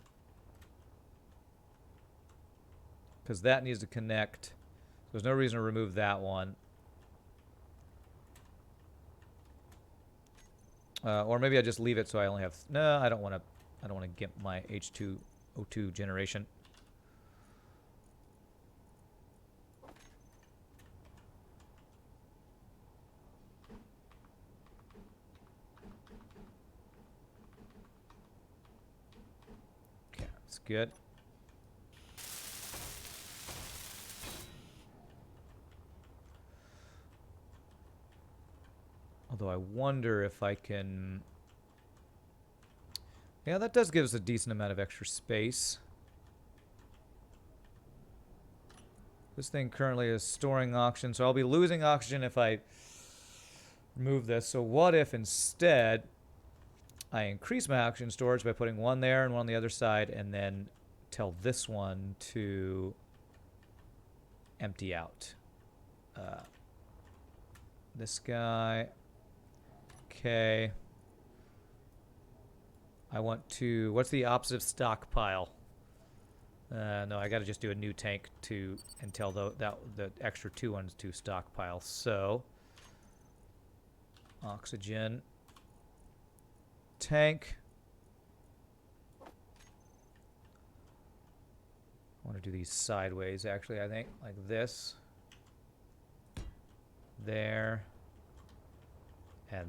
because that needs to connect. There's no reason to remove that one. Or maybe I just leave it so I only have. No, I don't want to get my H2O2 generation. Okay, that's good. Although I wonder if I can... Yeah, that does give us a decent amount of extra space. This thing currently is storing oxygen, so I'll be losing oxygen if I remove this. So what if instead I increase my oxygen storage by putting one there and one on the other side, and then tell this one to empty out? This guy... Okay. I want to... What's the opposite of stockpile? No, I got to just do a new tank to... and tell the extra 2 ones to stockpile. So... Oxygen. Tank. I want to do these sideways, actually, I think. Like this. There. And...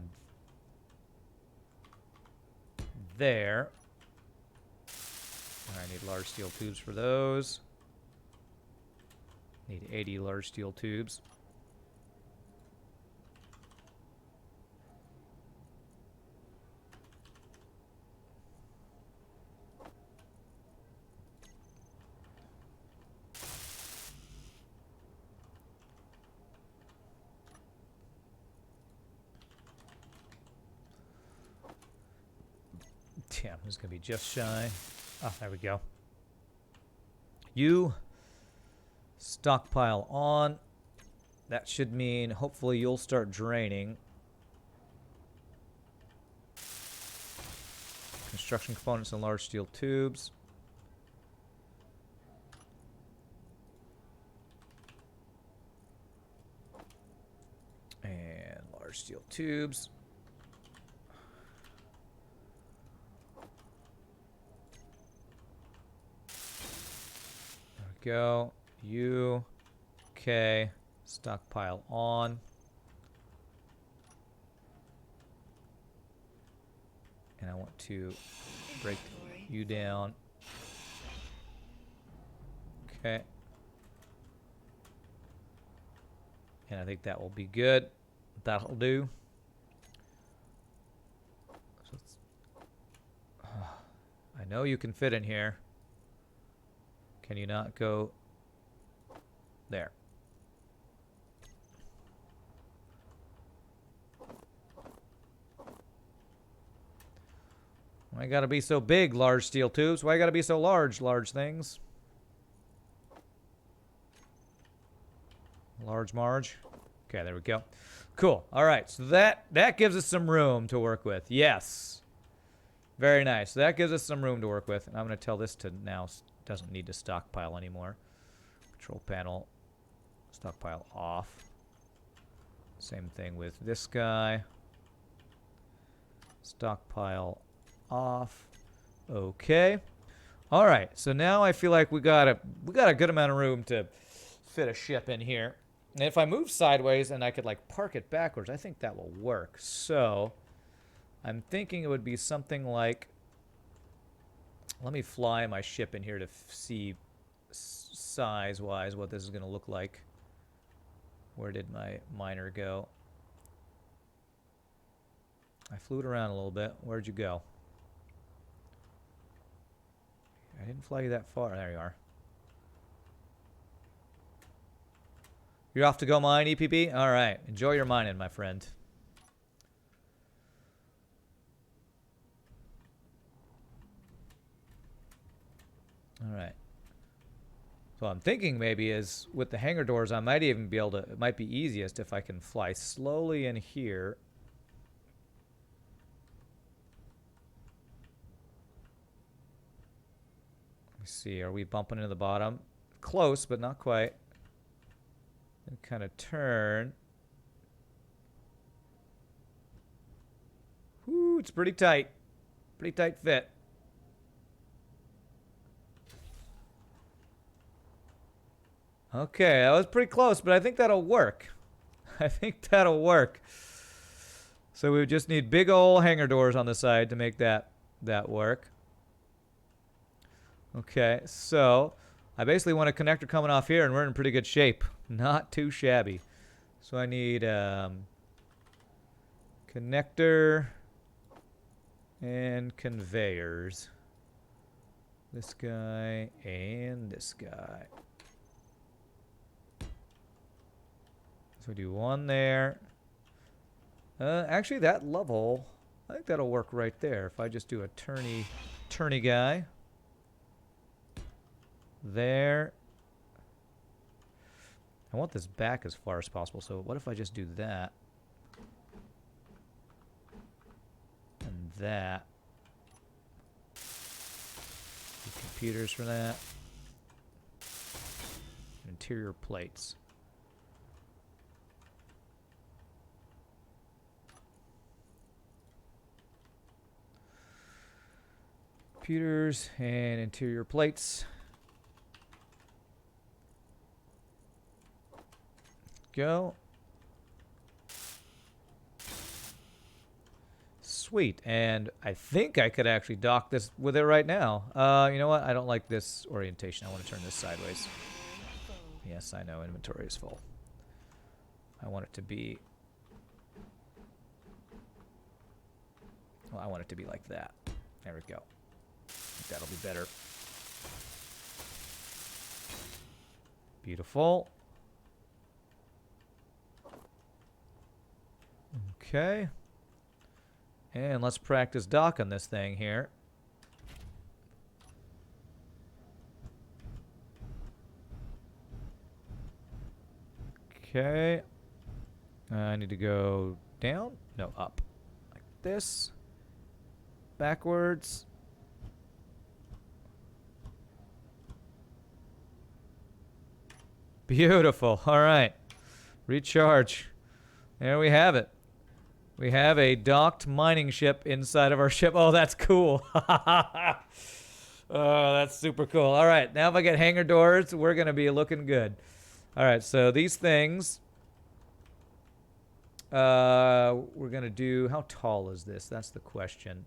there. I need large steel tubes for those. Need 80 large steel tubes. Damn, this is going to be just shy. Oh, there we go. You stockpile on. That should mean hopefully you'll start draining. Construction components and large steel tubes. Large steel tubes. There we go. You. Okay. Stockpile on. And I want to break Inventory you down. Okay. And I think that will be good. That'll do. So let's, I know you can fit in here. Can you not go there? Why gotta be so big, large steel tubes? Why gotta be so large, large things? Large Marge. Okay, there we go. Cool. All right, so that gives us some room to work with. Yes. Very nice. So that gives us some room to work with. And I'm going to tell this to now doesn't need to stockpile anymore. Control panel, stockpile off. Same thing with this guy. Stockpile off. Okay. All right. So now I feel like we got a good amount of room to fit a ship in here. And if I move sideways and I could like park it backwards, I think that will work. So I'm thinking it would be something like, let me fly my ship in here to see size-wise what this is going to look like. Where did my miner go? I flew it around a little bit. Where'd you go? I didn't fly you that far. There you are. You're off to go mine, EPP? All right. Enjoy your mining, my friend. All right. So I'm thinking maybe is with the hangar doors, I might even be able to, it might be easiest if I can fly slowly in here. Let me see. Are we bumping into the bottom? Close, but not quite. And kind of turn. Whoo, it's pretty tight. Pretty tight fit. Okay, that was pretty close, but I think that'll work. I think that'll work. So we just need big old hangar doors on the side to make that work. Okay, so I basically want a connector coming off here, and we're in pretty good shape. Not too shabby. So I need connector and conveyors. This guy and this guy. So we do one there. Actually, that level, I think that'll work right there. If I just do a turny guy. There. I want this back as far as possible, so what if I just do that? And that. Computers for that. Interior plates. Computers and interior plates. Go. Sweet. And I think I could actually dock this with it right now. You know what? I don't like this orientation. I want to turn this sideways. Yes, I know. Inventory is full. I want it to be... Well, I want it to be like that. There we go. I think that'll be better. Beautiful. Okay. And let's practice docking this thing here. Okay. I need to go down? No, up. Like this. Backwards. Beautiful. All right. Recharge. There we have it. We have a docked mining ship inside of our ship. Oh, that's cool. Oh, that's super cool. All right, now if I get hangar doors, we're going to be looking good. All right, so these things, we're going to do, how tall is this? That's the question.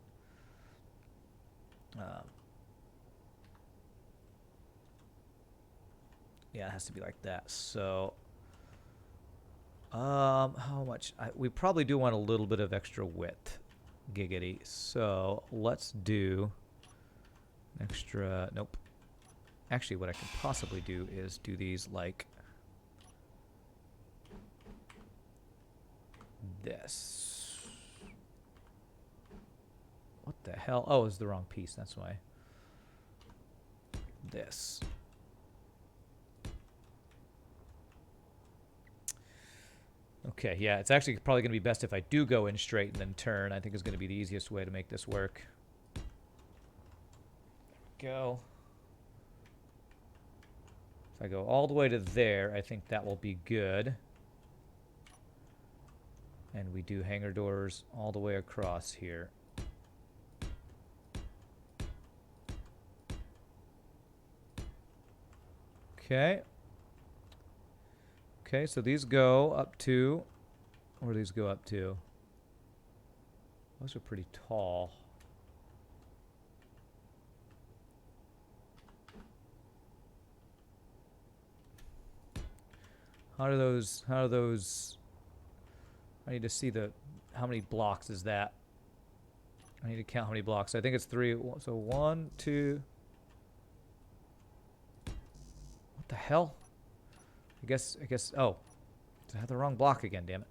Yeah, it has to be like that. So, how much? We probably do want a little bit of extra width. Giggity. So, let's do extra, nope. Actually, what I can possibly do is do these like this. What the hell? Oh, it's the wrong piece. That's why. This. Okay, yeah, it's actually probably going to be best if I do go in straight and then turn. I think is going to be the easiest way to make this work. Go. If I go all the way to there, I think that will be good. And we do hangar doors all the way across here. Okay. Okay, so these go up to... Where do these go up to? Those are pretty tall. How do those... I need to see how many blocks is that? I need to count how many blocks. I think it's 3. So 1, 2... What the hell? I guess, oh. I have the wrong block again, damn it.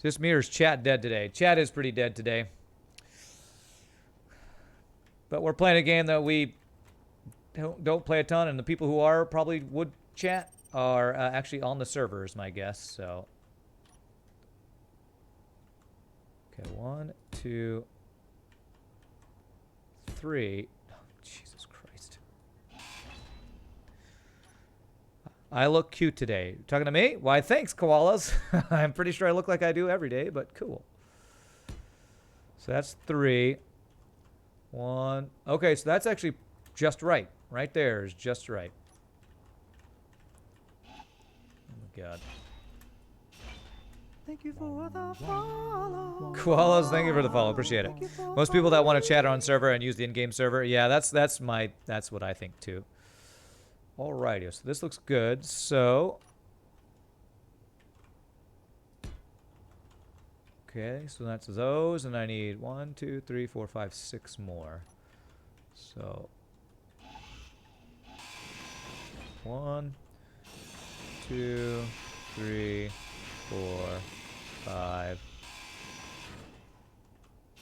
Just me or is chat dead today? Chat is pretty dead today. But we're playing a game that we don't play a ton, and the people who are probably would chat are actually on the server, is my guess, so. Okay, 1, 2, 3. Oh, Jesus Christ. I look cute today. Talking to me? Why, thanks, koalas. I'm pretty sure I look like I do every day, but cool. So that's 3. 1. Okay, so that's actually just right. Right there is just right. Oh, my God. Thank you for the follow. Koalas, thank you for the follow. Appreciate it. Most people that want to chat on server and use the in-game server, yeah, that's what I think too. Alrighty, so this looks good. So, okay, so that's those, and I need 1, 2, 3, 4, 5, 6 more. So, 1, 2, 3, 4, 5,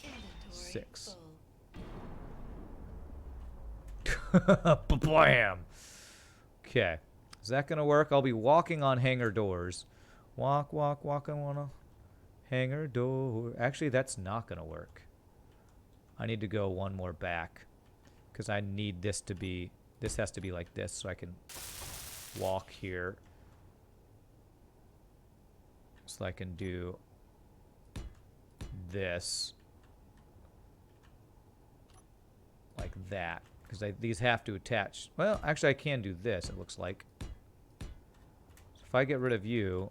Inventory 6. full. Blam! Okay. Is that going to work? I'll be walking on hangar doors. Walk on a hangar door. Actually, that's not going to work. I need to go one more back. Because I need this to be... This has to be like this so I can walk here. So I can do this. Like that. Because these have to attach. Well, actually, I can do this, it looks like. So if I get rid of you,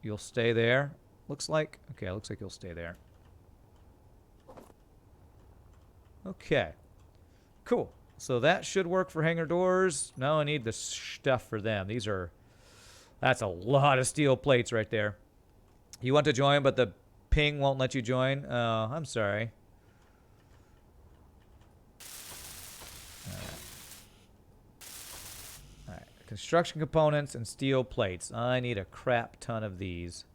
you'll stay there, looks like. Okay, looks like you'll stay there. Okay. Cool. So that should work for hangar doors. Now I need the stuff for them. These are... That's a lot of steel plates right there. You want to join, but the ping won't let you join? Oh, I'm sorry. Alright, construction components and steel plates. I need a crap ton of these.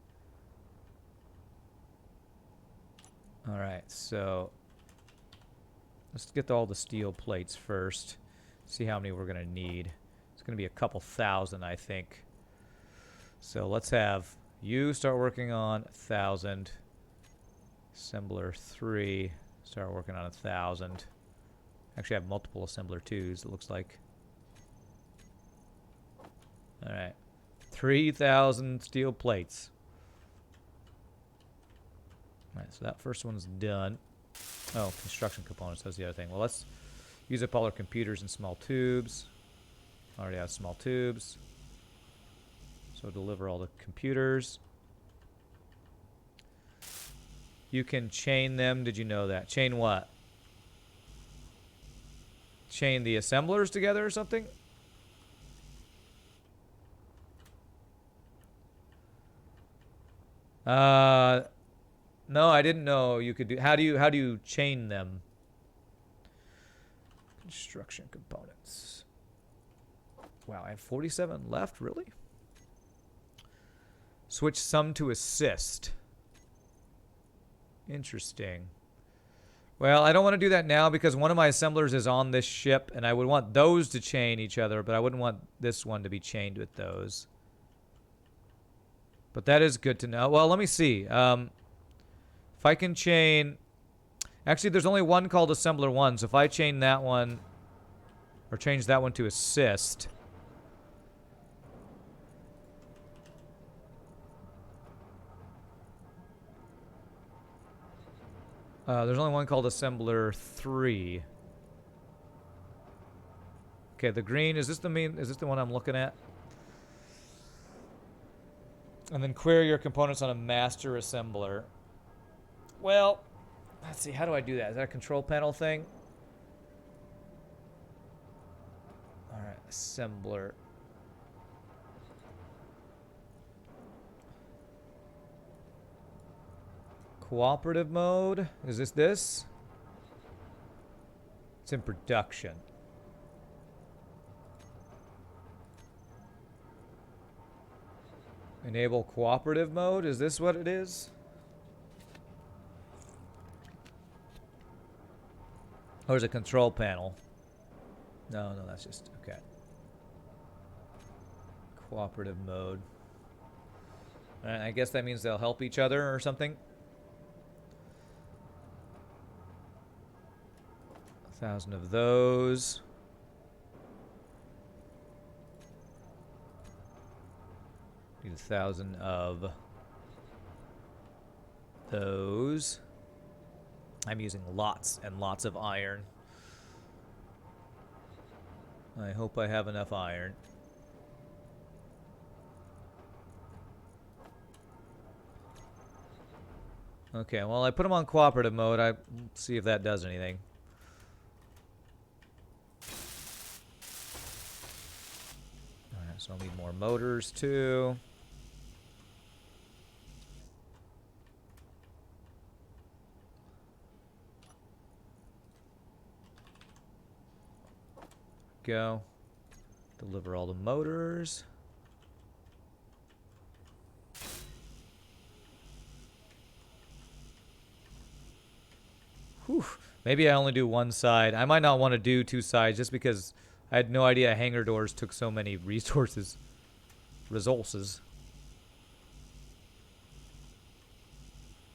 Alright, so let's get all the steel plates first. See how many we're going to need. It's going to be a couple thousand, I think. So let's have you start working on 1,000. Assembler 3 start working on 1,000. Actually, I have multiple assembler 2s, it looks like. Alright. 3,000 steel plates. Alright, so that first one's done. Oh, construction components, that's the other thing. Well, let's use up all our computers and small tubes. Already have small tubes. So deliver all the computers. You can chain them. Did you know that? Chain what? Chain the assemblers together or something? No, I didn't know you could do. How do you chain them? Construction components. Wow, I have 47 left, really? Switch some to assist. Interesting. Well, I don't want to do that now because one of my assemblers is on this ship, and I would want those to chain each other, but I wouldn't want this one to be chained with those. But that is good to know. Well, let me see. If I can chain... Actually, there's only one called Assembler 1, so if I chain that one, or change that one to assist... there's only one called Assembler 3. Okay, the green, is this the one I'm looking at? And then query your components on a master assembler. Well, let's see, how do I do that? Is that a control panel thing? Alright, assembler. Cooperative mode? Is this? It's in production. Enable cooperative mode? Is this what it is? Or is it control panel? No, that's just... Okay. Cooperative mode. Alright, I guess that means they'll help each other or something. 1,000 of those. Need 1,000 of those. I'm using lots and lots of iron. I hope I have enough iron. Okay, well, I put them on cooperative mode. Let's see if that does anything. Alright, so I'll need more motors too. Go. Deliver all the motors. Whew. Maybe I only do one side. I might not want to do two sides just because I had no idea hangar doors took so many resources.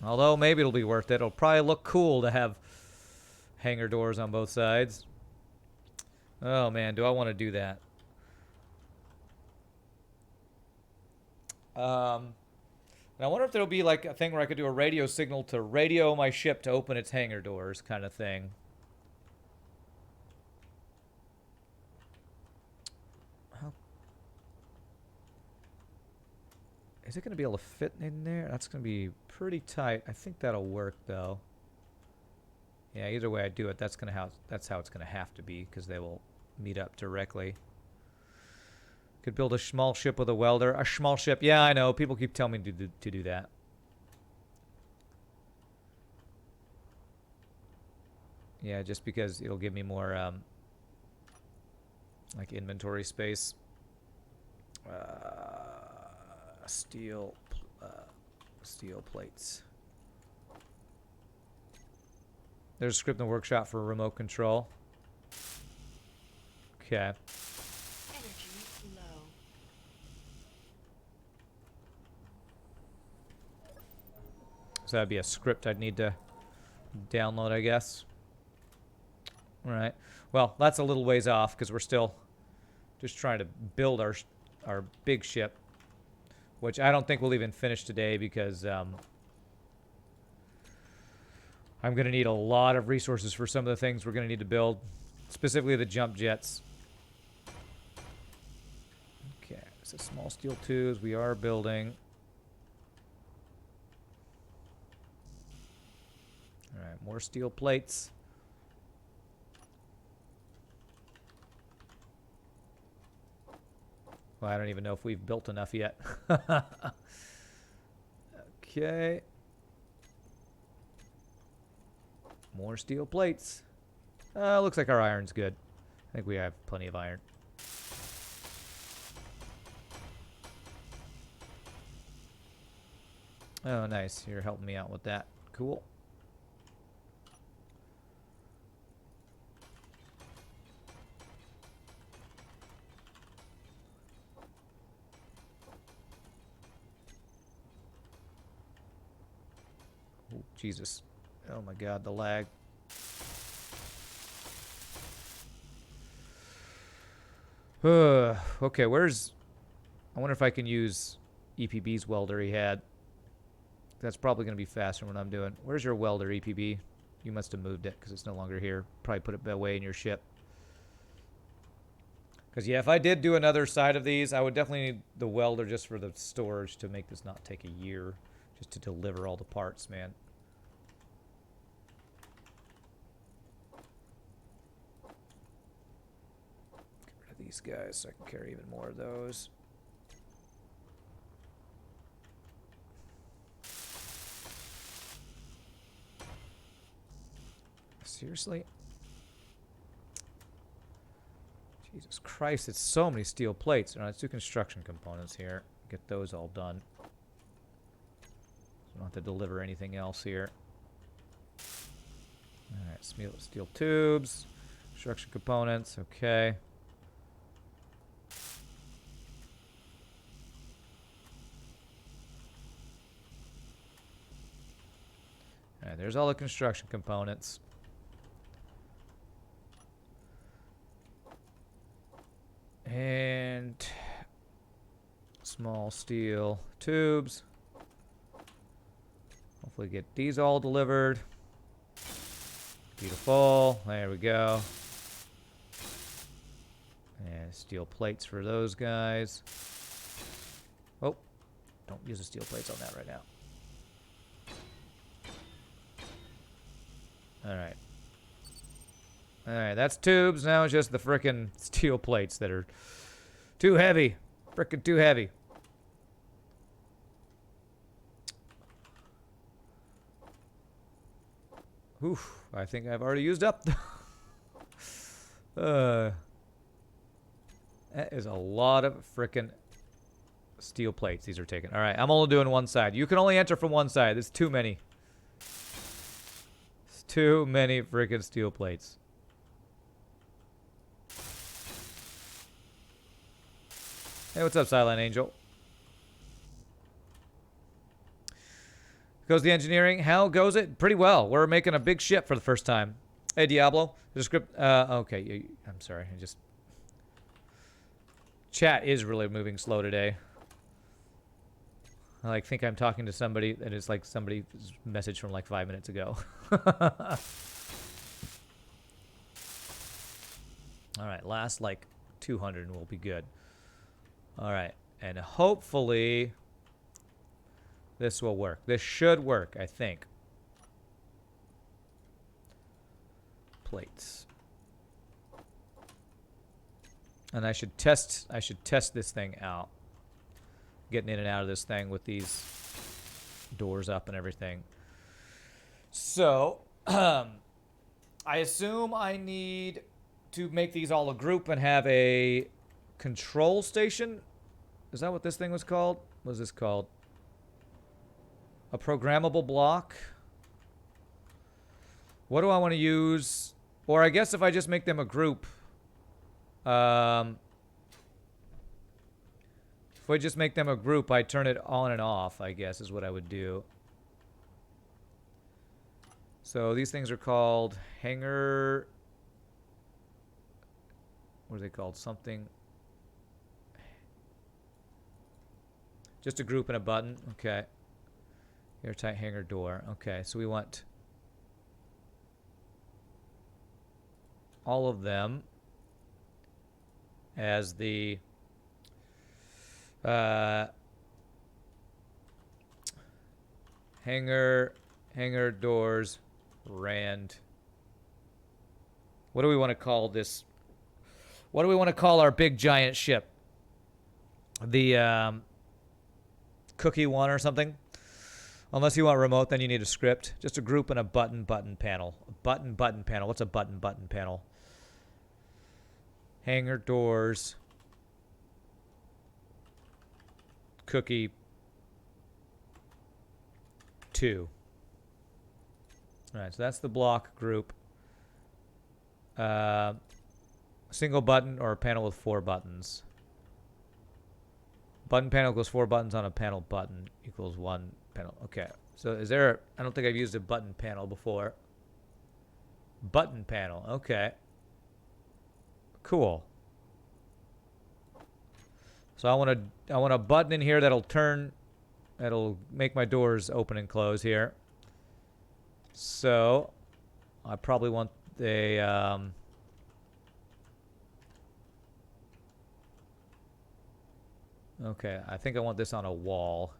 Although maybe it'll be worth it. It'll probably look cool to have hangar doors on both sides. Oh man, do I want to do that? And I wonder if there'll be like a thing where I could do a radio signal to radio my ship to open its hangar doors kind of thing. Is it going to be able to fit in there? That's going to be pretty tight. I think that'll work though. Yeah, either way I do it, that's how it's going to have to be because they will meet up directly. Could build a small ship with a welder. A small ship. Yeah, I know. People keep telling me to do that. Yeah, just because it'll give me more like inventory space. Steel plates. There's a script in the workshop for remote control. Okay. Energy low. So that'd be a script I'd need to download, I guess. Alright. Well, that's a little ways off because we're still just trying to build our big ship. which I don't think we'll even finish today because I'm going to need a lot of resources for some of the things we're going to need to build, specifically the jump jets. Okay, so small steel tubes we are building. All right, more steel plates. Well, I don't even know if we've built enough yet. Okay. More steel plates. Looks like our iron's good. I think we have plenty of iron. Oh, nice. You're helping me out with that. Cool. Oh, Jesus. Oh my God, the lag. Okay, where's... I wonder if I can use EPB's welder he had. That's probably going to be faster than what I'm doing. Where's your welder, EPB? You must have moved it because it's no longer here. Probably put it away in your ship. Because, yeah, if I did do another side of these, I would definitely need the welder just for the storage to make this not take a year. Just to deliver all the parts, man. Get rid of these guys so I can carry even more of those. Seriously? Jesus Christ, it's so many steel plates. Alright, let's do construction components here. Get those all done. So I don't have to deliver anything else here. Alright, steel tubes. Construction components, okay. Alright, there's all the construction components. And small steel tubes. Hopefully get these all delivered. Beautiful. There we go. And steel plates for those guys. Oh, don't use the steel plates on that right now. Alright. Alright, that's tubes. Now it's just the frickin' steel plates that are too heavy. Frickin' too heavy. Oof, I think I've already used up. That is a lot of frickin' steel plates these are taking. Alright, I'm only doing one side. You can only enter from one side. There's too many. It's too many frickin' steel plates. Hey, what's up, Silent Angel? Goes the engineering. How goes it? Pretty well. We're making a big ship for the first time. Hey, Diablo. The script. Okay. I'm sorry. Chat is really moving slow today. I think I'm talking to somebody, and it's like somebody's message from like 5 minutes ago. All right, last like 200 and we'll be good. All right, and hopefully this will work. This should work, I think. Plates. And I should test this thing out. Getting in and out of this thing with these doors up and everything. So, I assume I need to make these all a group and have a control station. Is that what this thing was called? What was this called? A programmable block? What do I want to use? Or I guess if I just make them a group. If I just make them a group, I turn it on and off, I guess, is what I would do. So these things are called hangar... What are they called? Something... Just a group and a button. Okay. Airtight hangar door. Okay, so we want all of them as the hangar doors rand. What do we want to call this? What do we want to call our big giant ship? The cookie one or something? Unless you want remote, then you need a script. Just a group and a button panel. A button panel. What's a button panel? Hangar doors. Cookie 2. Alright, so that's the block group. Single button or a panel with 4 buttons. Button panel equals 4 buttons on a panel button equals 1 panel. Okay. So is there... I don't think I've used a button panel before. Button panel. Okay. Cool. So I want a button in here that'll make my doors open and close here. So I probably want a okay, I think I want this on a wall.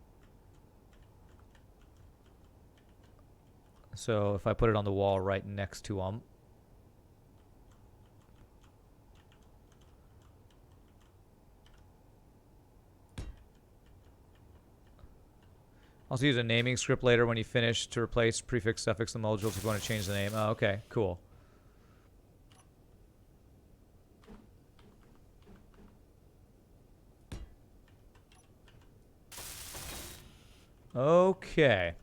So if I put it on the wall right next to them. Also use a naming script later when you finish to replace prefix, suffix, and modules if you want to change the name. Oh, okay, cool. Okay.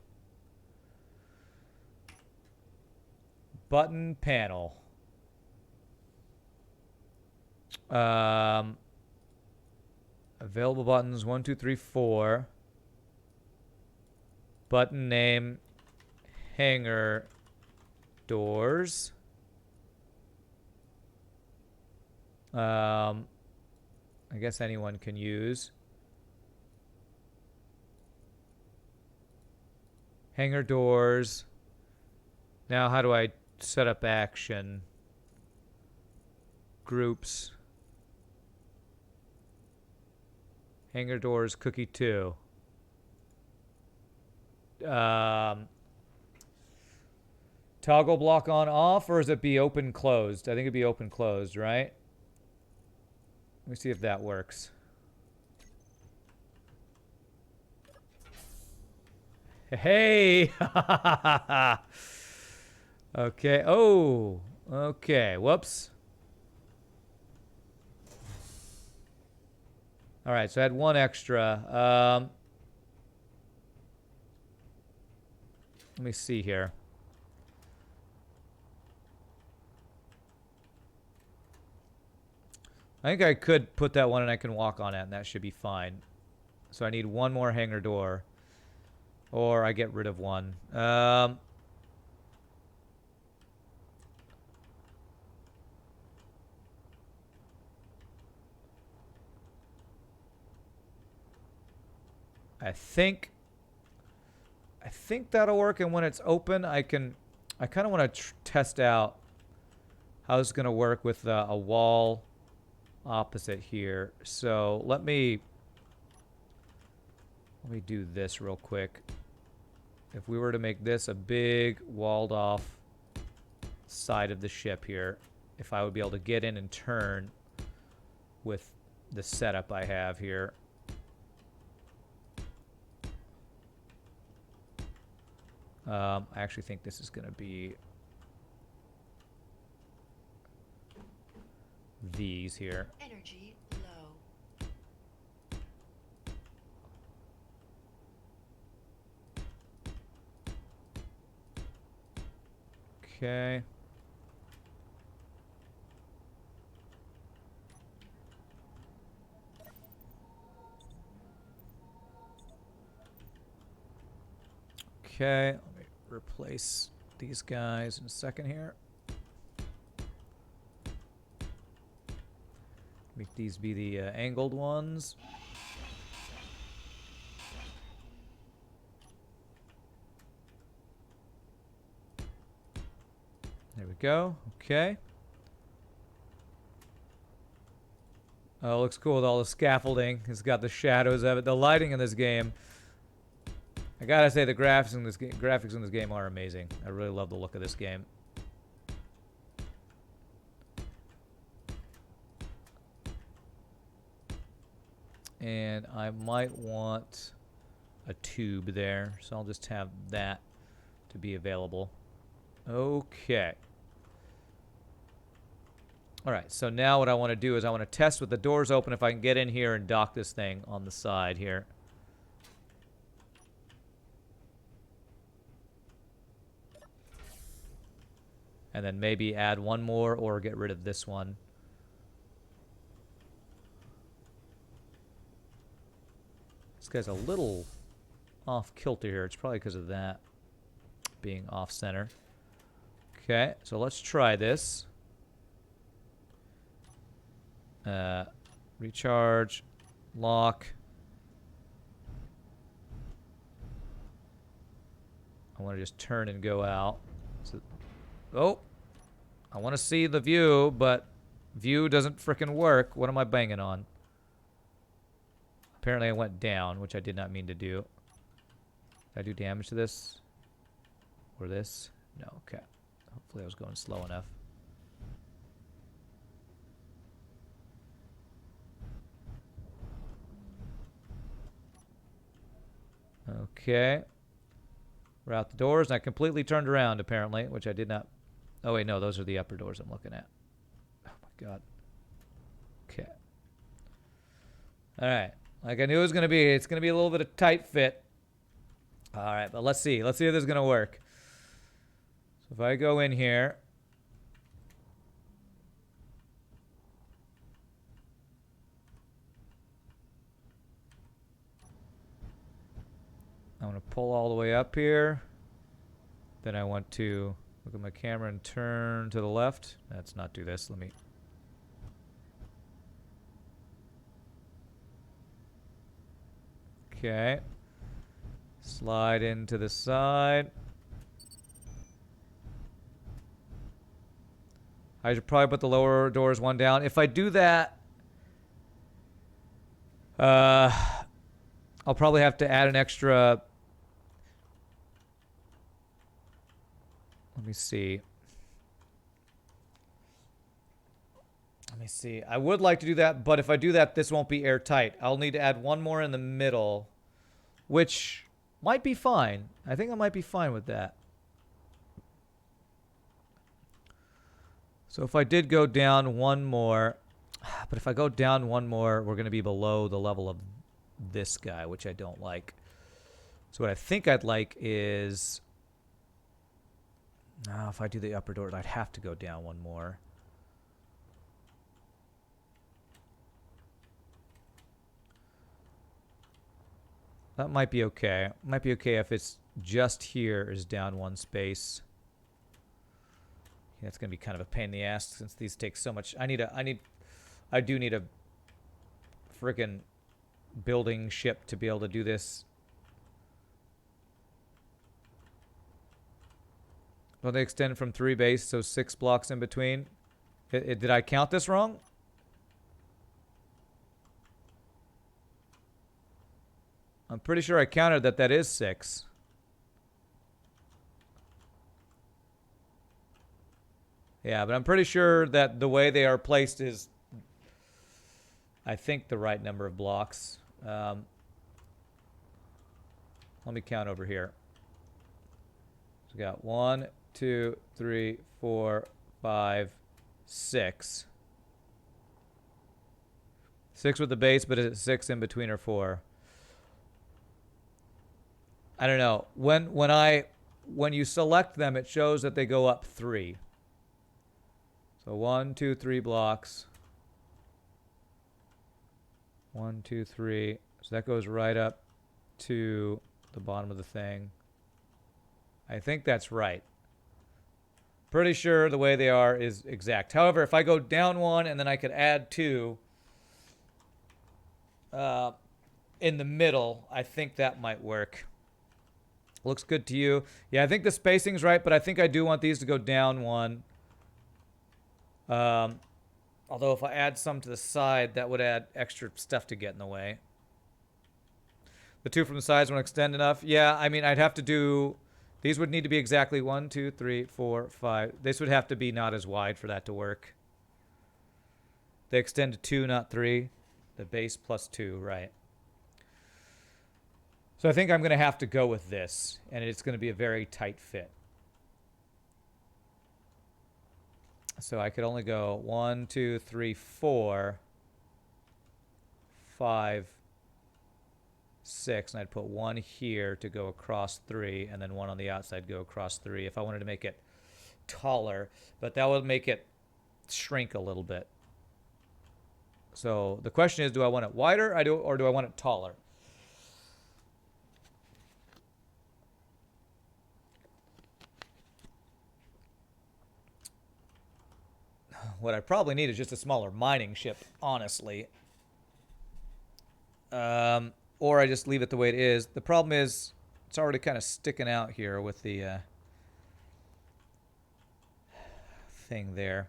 Button panel. Available buttons 1, 2, 3, 4. Button name hangar doors. I guess anyone can use. Hangar doors. Now how do I set up action? Groups. Hangar doors cookie 2. Toggle block on off, or is it be open closed? I think it'd be open closed, right? Let me see if that works. Hey! Okay. Oh! Okay. Whoops. Alright, so I had one extra. Let me see here. I think I could put that one and I can walk on it, and that should be fine. So I need one more hangar door. Or I get rid of one. I think that'll work, and when it's open, I kind of want to test out how it's going to work with a wall opposite here. So let me do this real quick. If we were to make this a big walled off side of the ship here, if I would be able to get in and turn with the setup I have here. I actually think this is going to be these here. Energy low. Okay. Okay, let me replace these guys in a second here. Make these be the angled ones. There we go. Okay. Oh, it looks cool with all the scaffolding. It's got the shadows of it. The lighting in this game. I gotta say the graphics in this game are amazing. I really love the look of this game. And I might want a tube there, so I'll just have that to be available. Okay. Alright, so now what I want to do is I want to test with the doors open if I can get in here and dock this thing on the side here. And then maybe add one more or get rid of this one. This guy's a little off kilter here. It's probably because of that being off center. Okay, so let's try this. Recharge, lock. I want to just turn and go out. So, oh, I want to see the view, but view doesn't frickin' work. What am I banging on? Apparently I went down, which I did not mean to do. Did I do damage to this? Or this? No, okay. Hopefully I was going slow enough. Okay. We're out the doors, and I completely turned around, apparently, which I did not... Oh, wait, no, those are the upper doors I'm looking at. Oh, my God. Okay. All right. Like I knew it was going to be. It's going to be a little bit of tight fit. All right, but let's see. Let's see if this is going to work. So if I go in here... I want to pull all the way up here. Then I want to look at my camera and turn to the left. Let's not do this. Let me... Okay. Slide into the side. I should probably put the lower doors one down. If I do that... I'll probably have to add an extra... Let me see. Let me see. I would like to do that, but if I do that, this won't be airtight. I'll need to add one more in the middle, which might be fine. I think I might be fine with that. So if I did go down one more, but if I go down one more, we're going to be below the level of this guy, which I don't like. So what I think I'd like is... Now, if I do the upper doors, I'd have to go down one more. That might be okay. Might be okay if it's just here is down one space. Yeah, it's gonna be kind of a pain in the ass since these take so much. I do need a freaking building ship to be able to do this. Don't they extend from 3 base, so 6 blocks in between? Did I count this wrong? I'm pretty sure I counted that is 6. Yeah, but I'm pretty sure that the way they are placed is, I think, the right number of blocks. Let me count over here. So we got 1, 2, 3, 4, 5, 6. 6 with the base, but is it 6 in between or 4? I don't know. When you select them, it shows that they go up 3. So 1, 2, 3 blocks. 1, 2, 3. So that goes right up to the bottom of the thing. I think that's right. Pretty sure the way they are is exact. However, if I go down 1 and then I could add 2 in the middle, I think that might work. Looks good to you. Yeah, I think the spacing's right, but I think I do want these to go down 1 Although if I add some to the side, that would add extra stuff to get in the way. The two from the sides won't extend enough. Yeah, I mean, I'd have to do... These would need to be exactly 1, 2, 3, 4, 5. This would have to be not as wide for that to work. They extend to 2, not 3. The base plus 2, right. So I think I'm going to have to go with this, and it's going to be a very tight fit. So I could only go 1, 2, 3, 4, 5, 6, and I'd put 1 here to go across 3, and then 1 on the outside go across 3 if I wanted to make it taller, but that would make it shrink a little bit. So the question is, do I want it wider or do I want it taller? What I probably need is just a smaller mining ship, honestly. Or I just leave it the way it is. The problem is it's already kind of sticking out here with the thing there.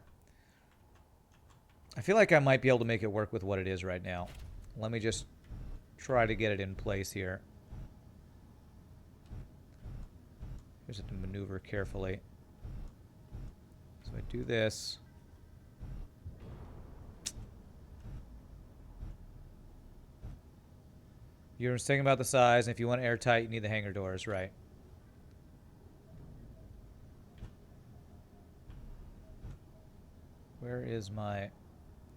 I feel like I might be able to make it work with what it is right now. Let me just try to get it in place here. Here's it to maneuver carefully. So I do this. You're thinking about the size, and if you want airtight, you need the hangar doors, right? Where is my...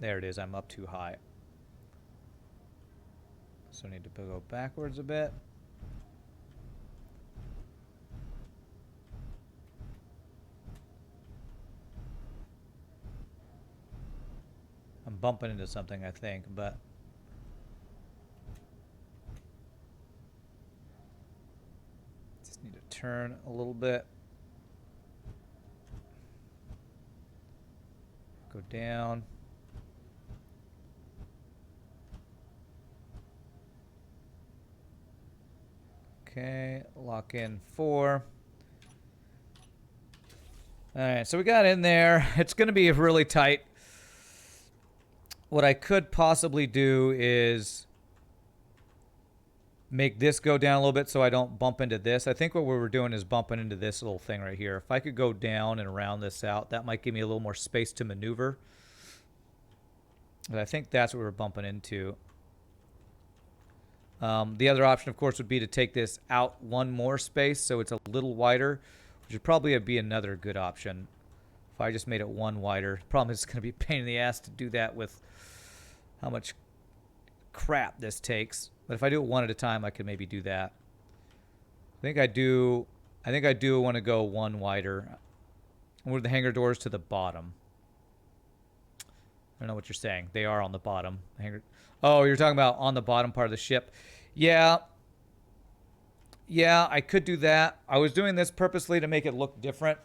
There it is, I'm up too high. So I need to go backwards a bit. I'm bumping into something, I think, but... Need to turn a little bit. Go down. Okay, lock in 4. Alright, so we got in there. It's going to be really tight. What I could possibly do is make this go down a little bit so I don't bump into this. I think what we were doing is bumping into this little thing right here. If I could go down and round this out, that might give me a little more space to maneuver. But I think that's what we were bumping into. The other option, of course, would be to take this out one more space so it's a little wider, which would probably be another good option. If I just made it 1 wider. The problem is it's going to be a pain in the ass to do that with how much crap this takes. But if I do it 1 at a time, I could maybe do that. I think I do want to go 1 wider. Move the hangar doors to the bottom. I don't know what you're saying. They are on the bottom. Oh, you're talking about on the bottom part of the ship. Yeah. Yeah, I could do that. I was doing this purposely to make it look different.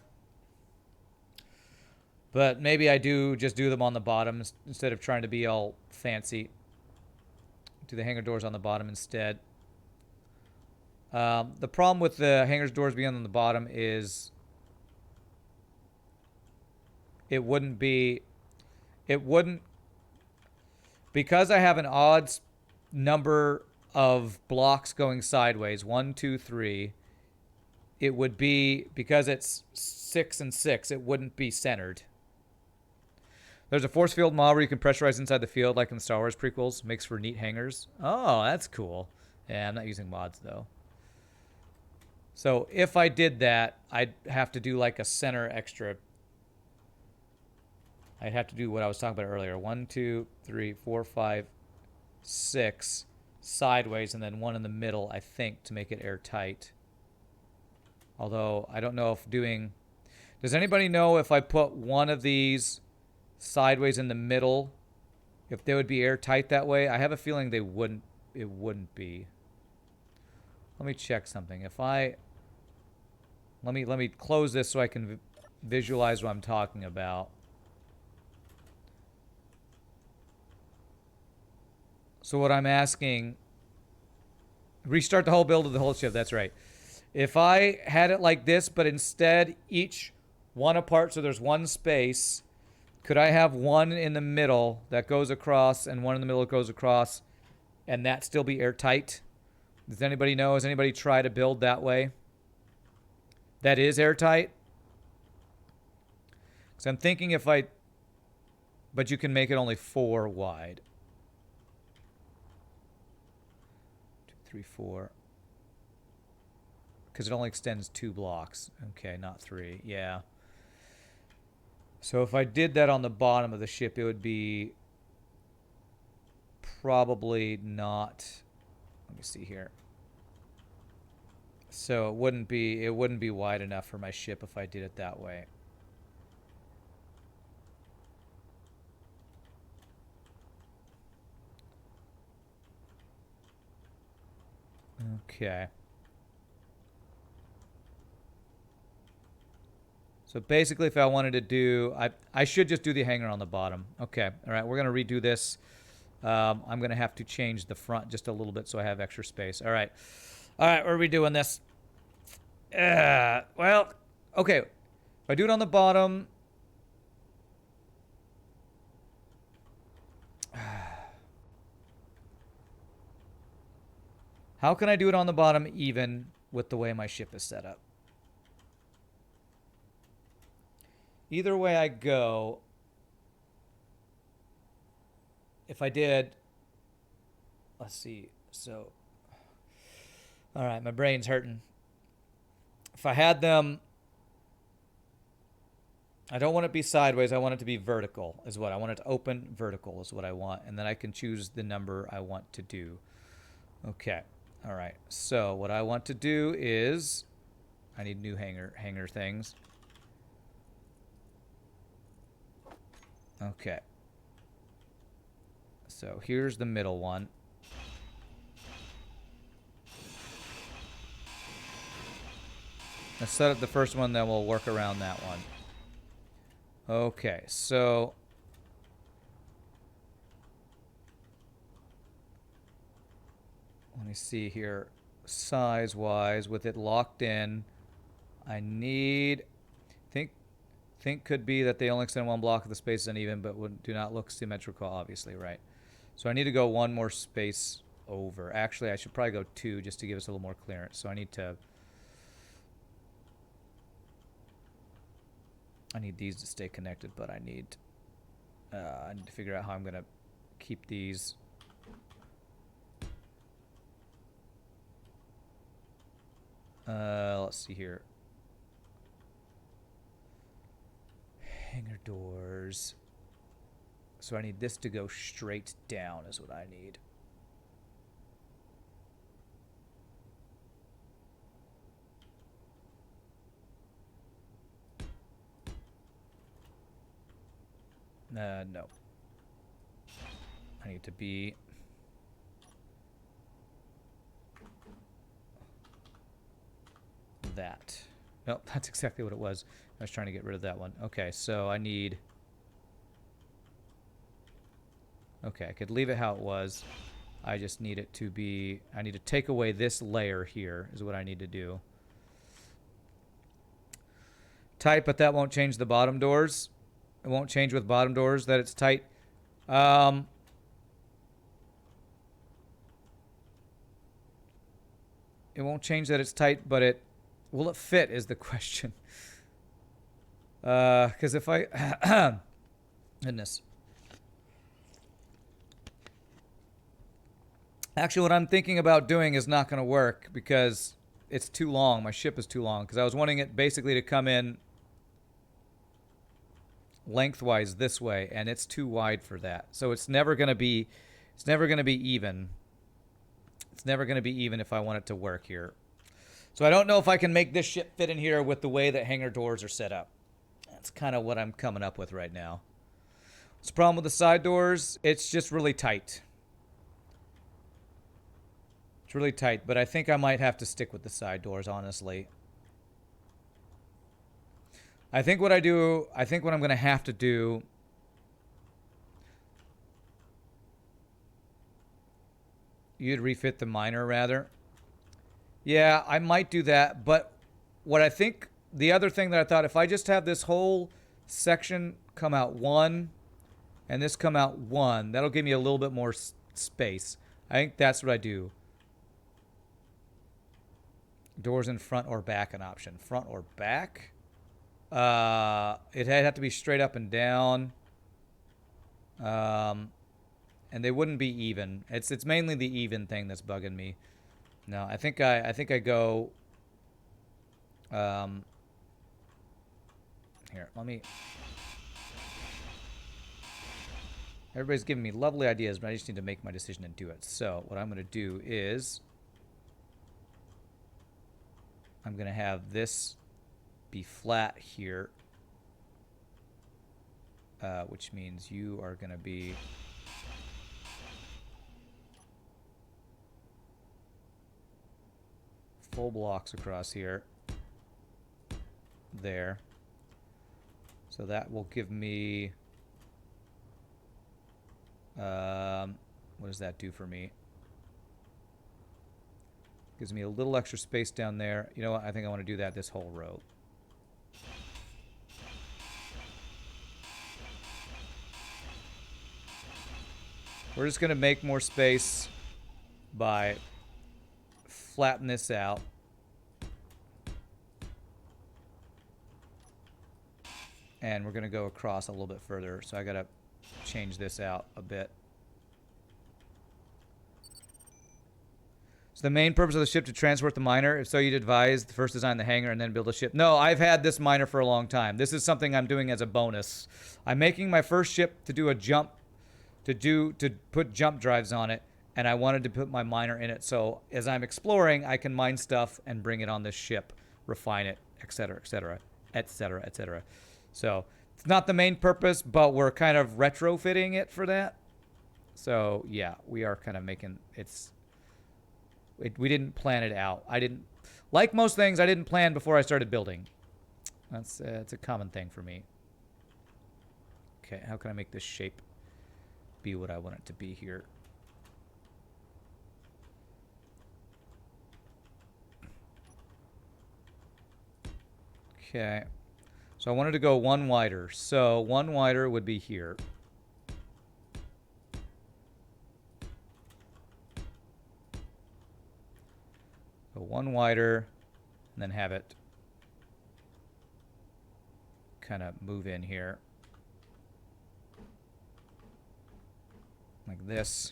But maybe I do just do them on the bottom instead of trying to be all fancy. Do the hangar doors on the bottom instead. The problem with the hangar doors being on the bottom is it wouldn't, because I have an odd number of blocks going sideways, 1, 2, 3, it would be, because it's 6 and 6, it wouldn't be centered. There's a force field mod where you can pressurize inside the field, like in the Star Wars prequels. Makes for neat hangars. Oh, that's cool. Yeah, I'm not using mods, though. So if I did that, I'd have to do like a center extra. I'd have to do what I was talking about earlier. 1, 2, 3, 4, 5, 6 sideways, and then 1 in the middle, I think, to make it airtight. Although, I don't know if doing... Does anybody know if I put 1 of these sideways in the middle, if they would be airtight that way? I have a feeling they wouldn't. It wouldn't be. Let me check something. If I let me close this so I can visualize what I'm talking about. So what I'm asking, restart the whole build of the whole ship. That's right. If I had it like this, but instead each one apart, so there's 1 space, Could I have one in the middle that goes across and one in the middle that goes across and that still be airtight? Does anybody know? Has anybody tried to build that way? That is airtight? Because I'm thinking if I... But you can make it only 4 wide. 2, 3, 4. Because it only extends 2 blocks. Okay, not 3. Yeah. So if I did that on the bottom of the ship, it would be probably not... Let me see here. So it wouldn't be wide enough for my ship if I did it that way. Okay. So basically, if I wanted to do, I should just do the hanger on the bottom. Okay. All right. We're going to redo this. I'm going to have to change the front just a little bit so I have extra space. All right. All right. We're redoing this. Well, okay. If I do it on the bottom. How can I do it on the bottom even with the way my ship is set up? Either way I go, if I did, let's see, so, all right, my brain's hurting. If I had them, I don't want it to be sideways, I want it to be vertical is what I want it to open vertical is what I want, and then I can choose the number I want to do. Okay, all right, so what I want to do is, I need new hanger things. Okay. So here's the middle one. Let's set up the first one, then we'll work around that one. Okay, so... Let me see here. Size-wise, with it locked in, I need... Think could be that they only extend 1 block of the space is uneven, but do not look symmetrical, obviously, right? So I need to go 1 more space over. Actually, I should probably go 2 just to give us a little more clearance. So I need these to stay connected, but I need to figure out how I'm going to keep these. Let's see here. Hanger doors. So I need this to go straight down is what I need. No. I need to be... that. No, that's exactly what it was. I was trying to get rid of that one. Okay, so I need... Okay, I could leave it how it was. I just need it to be... I need to take away this layer here is what I need to do. Tight, but that won't change the bottom doors. It won't change with bottom doors that it's tight. It won't change that it's tight, but it... Will it fit is the question. Because if I... Goodness. Actually, what I'm thinking about doing is not going to work because it's too long. My ship is too long. Because I was wanting it basically to come in lengthwise this way, and it's too wide for that. So it's never going to be... It's never going to be even. It's never going to be even if I want it to work here. So I don't know if I can make this ship fit in here with the way that hangar doors are set up. That's kind of what I'm coming up with right now. What's the problem with the side doors? It's just really tight. It's really tight, but I think I might have to stick with the side doors, honestly. I think what I'm going to have to do... You'd refit the miner, rather. Yeah, I might do that, but what I think... The other thing that I thought, if I just have this whole section come out 1, and this come out 1. That'll give me a little bit more space. I think that's what I do. Doors in front or back an option. Front or back? It'd have to be straight up and down. And they wouldn't be even. It's mainly the even thing that's bugging me. No, I think I go. Here, let me. Everybody's giving me lovely ideas, but I just need to make my decision and do it. So what I'm going to do is I'm going to have this be flat here, which means you are going to be full blocks across here. There. So that will give me... what does that do for me? Gives me a little extra space down there. You know what? I think I want to do that this whole row. We're just going to make more space by flatten this out. And we're going to go across a little bit further. So I got to change this out a bit. So the main purpose of the ship to transport the miner. If so, you'd advise first design the hangar and then build a ship. No, I've had this miner for a long time. This is something I'm doing as a bonus. I'm making my first ship to do a jump, to put jump drives on it, and I wanted to put my miner in it. So as I'm exploring, I can mine stuff and bring it on this ship, refine it, etc., etc., etc., etc. So it's not the main purpose, but we're kind of retrofitting it for that. So yeah, we are kind of making we didn't plan it out. I didn't, like most things, I didn't plan before I started building. That's it's a common thing for me. Okay, how can I make this shape be what I want it to be here? Okay. So I wanted to go one wider. So one wider would be here. Go one wider, and then have it kind of move in here. Like this.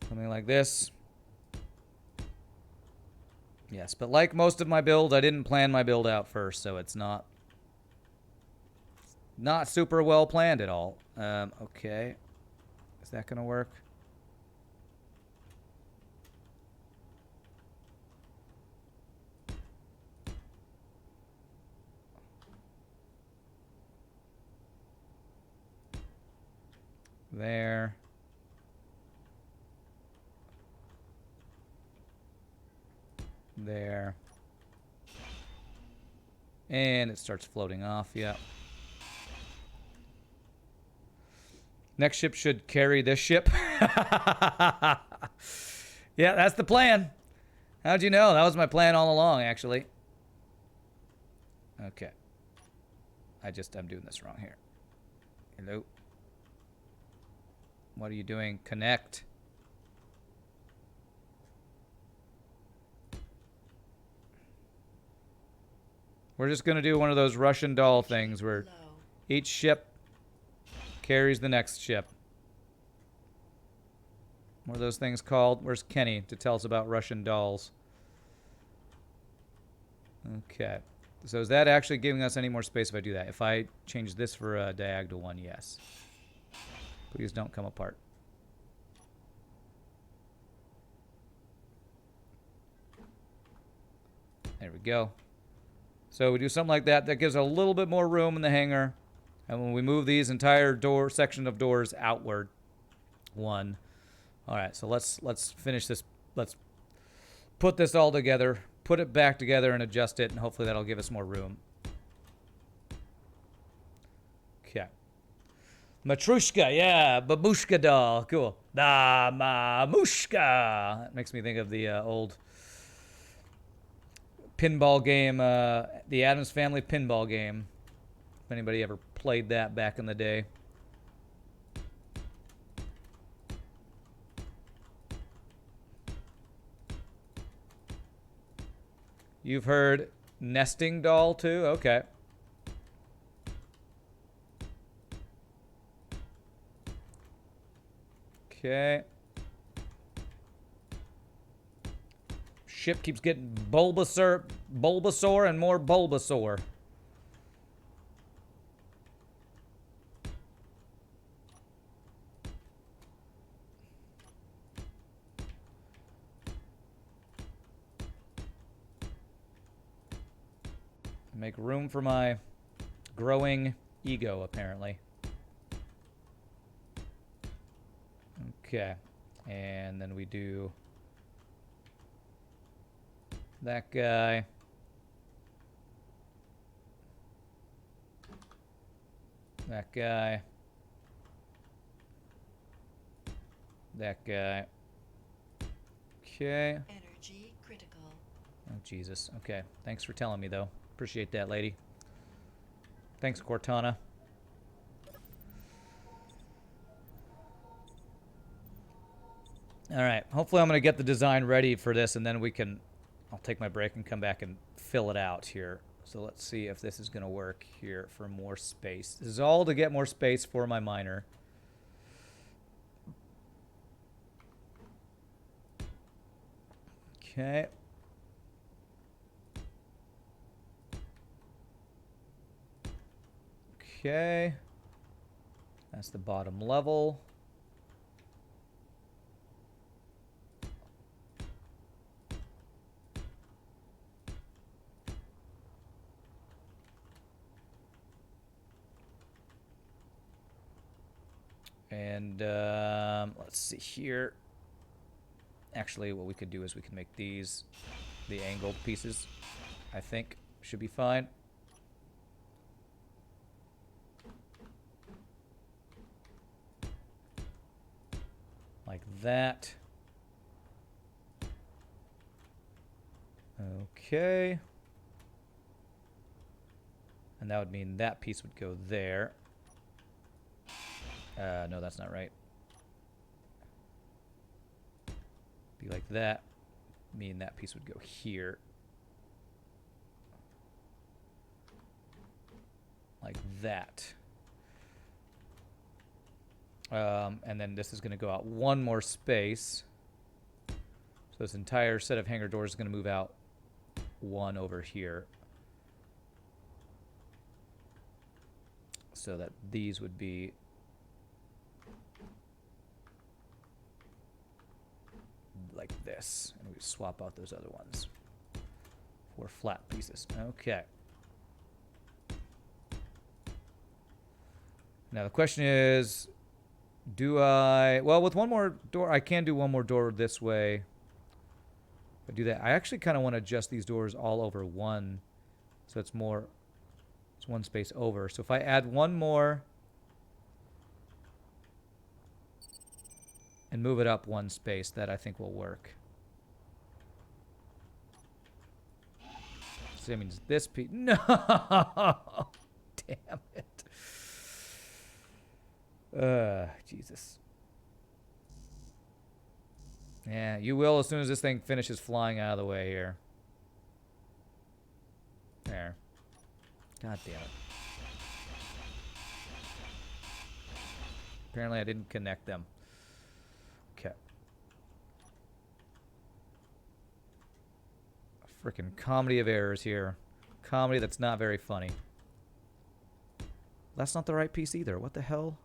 Something like this. Yes, but like most of my build, I didn't plan my build out first, so it's not super well planned at all. Okay. Is that going to work? There. There. And it starts floating off, yeah. Next ship should carry this ship. Yeah, that's the plan. How'd you know? That was my plan all along, actually. Okay. I'm doing this wrong here. Hello. What are you doing? Connect. We're just going to do one of those Russian doll things where each ship carries the next ship. What are those things called? Where's Kenny to tell us about Russian dolls? Okay. So is that actually giving us any more space if I do that? If I change this for a diagonal one, yes. Please don't come apart. There we go. So we do something like that. That gives a little bit more room in the hangar. And when we move these entire section of doors outward, one. All right, so let's finish this. Let's put this all together, put it back together and adjust it, and hopefully that'll give us more room. Okay. Matrushka, yeah, babushka doll, cool. Da mamushka. That makes me think of the old pinball game, the Addams Family pinball game. If anybody ever played that back in the day. You've heard nesting doll too? Okay. Okay. Ship keeps getting Bulbasaur and more Bulbasaur. Make room for my growing ego, apparently. Okay. And then we do that guy. That guy. That guy. Okay. Energy critical. Oh, Jesus. Okay. Thanks for telling me, though. Appreciate that, lady. Thanks, Cortana. All right. Hopefully I'm going to get the design ready for this, and then we can... I'll take my break and come back and fill it out here. So let's see if this is going to work here for more space. This is all to get more space for my miner. Okay. Okay. That's the bottom level. And let's see here. Actually, what we could do is we can make these the angled pieces. I think should be fine. Like that. Okay. And that would mean that piece would go there. No, that's not right. Be like that. Mean that piece would go here. Like that. And then this is going to go out one more space. So this entire set of hangar doors is going to move out one over here. So that these would be like this. And we swap out those other ones for flat pieces. Okay. Now the question is, do I... Well, with one more door, I can do one more door this way. If I do that, I actually kind of want to adjust these doors all over one. So it's more... It's one space over. So if I add one more and move it up one space, that I think will work. So that means this piece... No! Damn it. Jesus. Yeah, you will as soon as this thing finishes flying out of the way here. There. God damn it. Apparently I didn't connect them. Okay. A frickin' comedy of errors here. Comedy that's not very funny. That's not the right piece either. What the hell?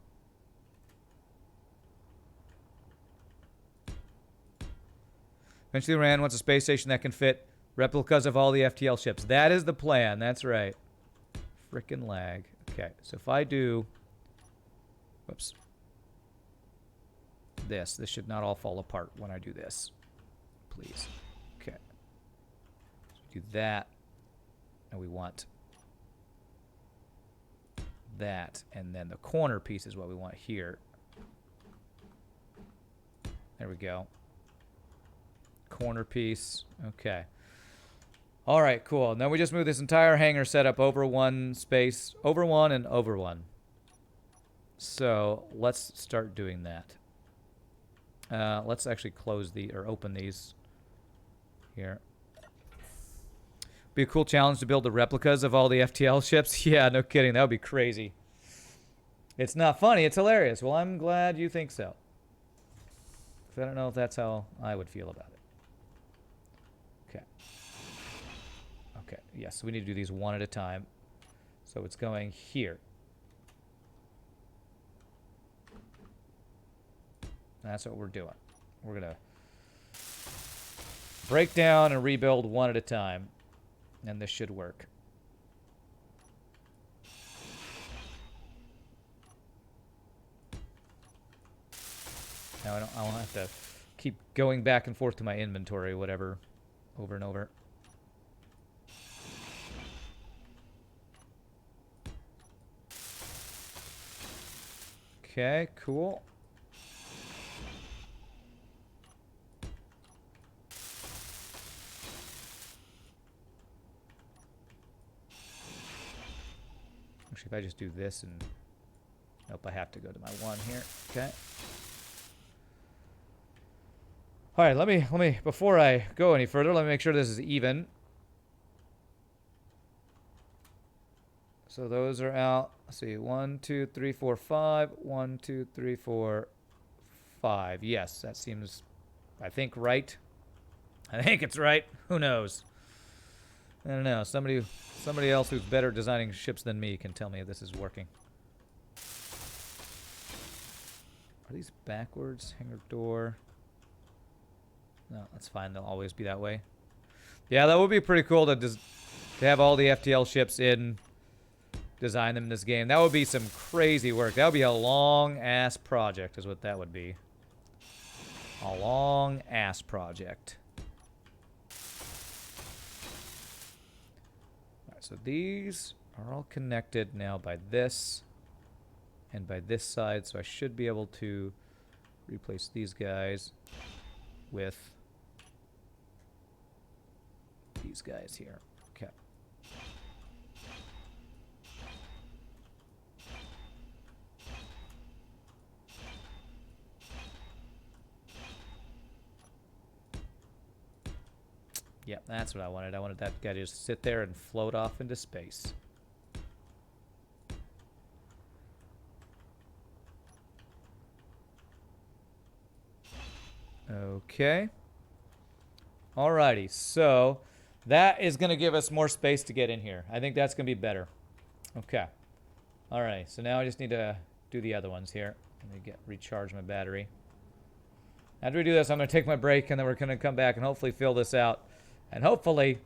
Eventually Rand wants a space station that can fit replicas of all the FTL ships. That is the plan. That's right. Frickin' lag. Okay, so if I do... Whoops. This should not all fall apart when I do this. Please. Okay. So do that. And we want that. And then the corner piece is what we want here. There we go. Corner piece. Okay. All right, cool. Now we just move this entire hangar setup over one space, over one and over one. So let's start doing that. Let's actually close the, or open these here. Be a cool challenge to build the replicas of all the FTL ships. Yeah, no kidding. That would be crazy. It's not funny. It's hilarious. Well, I'm glad you think so. 'Cause I don't know if that's how I would feel about it. Okay. Okay. Yes, we need to do these one at a time. So it's going here. That's what we're doing. We're going to break down and rebuild one at a time. And this should work. Now I don't have to keep going back and forth to my inventory, whatever, over and over. Okay, cool. Actually, if I just do this and... Nope, I have to go to my one here. Okay. All right, let me, before I go any further, let me make sure this is even. So those are out. Let's see, 1, 2, 3, 4, 5. 1, 2, 3, 4, 5. Yes, that seems, I think, right. I think it's right. Who knows? I don't know. Somebody else who's better at designing ships than me can tell me if this is working. Are these backwards? Hangar door. No, that's fine. They'll always be that way. Yeah, that would be pretty cool to have all the FTL ships in, design them in this game. That would be some crazy work. That would be a long-ass project is what that would be. A long-ass project. Alright, so these are all connected now by this and by this side, so I should be able to replace these guys with these guys here. Okay. Yep, that's what I wanted. I wanted that guy to just sit there and float off into space. Okay. Alrighty, so that is going to give us more space to get in here. I think that's going to be better. Okay. Alright, so now I just need to do the other ones here. Let me recharge my battery. After we do this, I'm going to take my break, and then we're going to come back and hopefully fill this out. And hopefully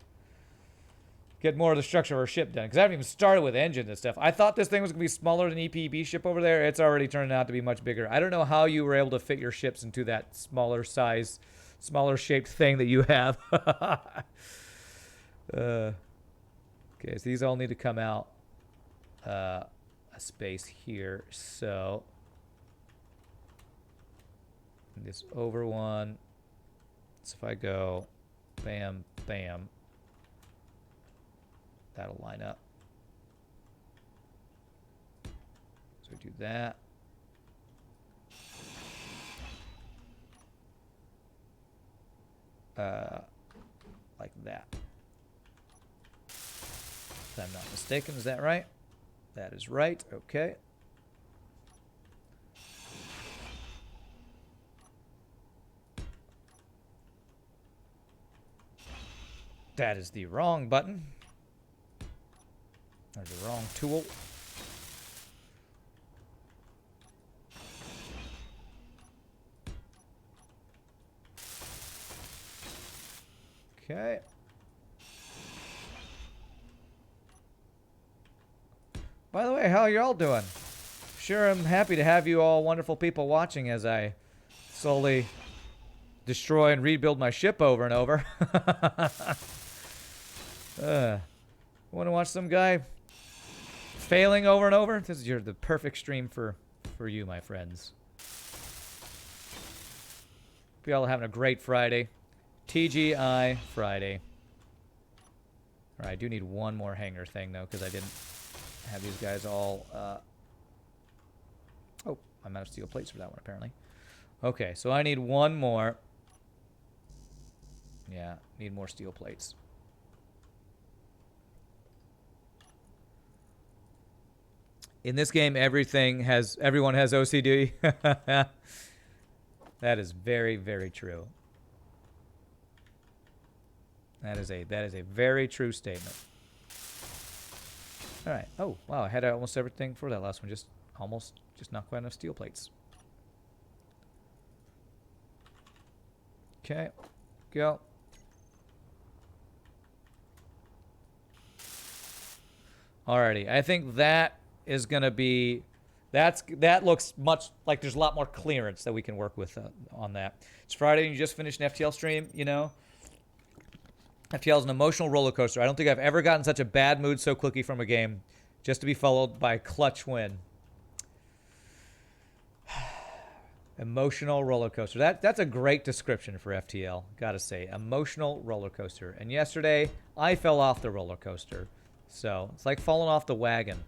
get more of the structure of our ship done. Because I haven't even started with engines and stuff. I thought this thing was going to be smaller than EPB ship over there. It's already turned out to be much bigger. I don't know how you were able to fit your ships into that smaller size, smaller shaped thing that you have. Okay, so these all need to come out a space here. So this over one. So if I go bam, bam, that'll line up. So do that. Like that. If I'm not mistaken, is that right? That is right. Okay. That is the wrong button. Or the wrong tool. Okay. By the way, how are y'all doing? Sure, I'm happy to have you all wonderful people watching as I slowly destroy and rebuild my ship over and over. Want to watch some guy failing over and over? This is the perfect stream for you, my friends. Hope y'all are having a great Friday. TGI Friday. All right, I do need one more hangar thing, though, because I didn't have these guys all... Oh, I'm out of steel plates for that one, apparently. Okay, so I need one more. Yeah, need more steel plates. In this game, everyone has OCD. That is very, very true. That is a very true statement. All right. Oh, wow, I had almost everything for that last one. Just not quite enough steel plates. Okay, go. Alrighty, I think that is gonna be, that looks much like there's a lot more clearance that we can work with on that. It's Friday and you just finished an FTL stream, you know. FTL is an emotional roller coaster. I don't think I've ever gotten such a bad mood so quickly from a game, just to be followed by a clutch win. Emotional roller coaster. That's a great description for FTL, gotta say. Emotional roller coaster. And yesterday, I fell off the roller coaster. So, it's like falling off the wagon.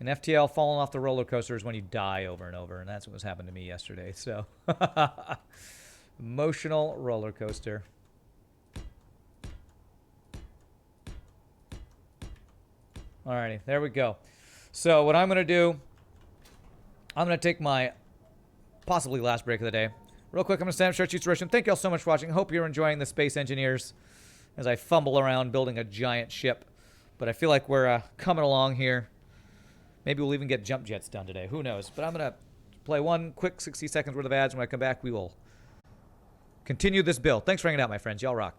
In FTL, falling off the roller coaster is when you die over and over, and that's what was happening to me yesterday. So, emotional roller coaster. Alrighty, there we go. So, what I'm going to do, I'm going to take my possibly last break of the day. Real quick, I'm going to stand up, start, shoot, Russian. Thank you all so much for watching. Hope you're enjoying the Space Engineers as I fumble around building a giant ship. But I feel like we're coming along here. Maybe we'll even get jump jets done today. Who knows? But I'm going to play one quick 60 seconds worth of ads. When I come back, we will continue this build. Thanks for hanging out, my friends. Y'all rock.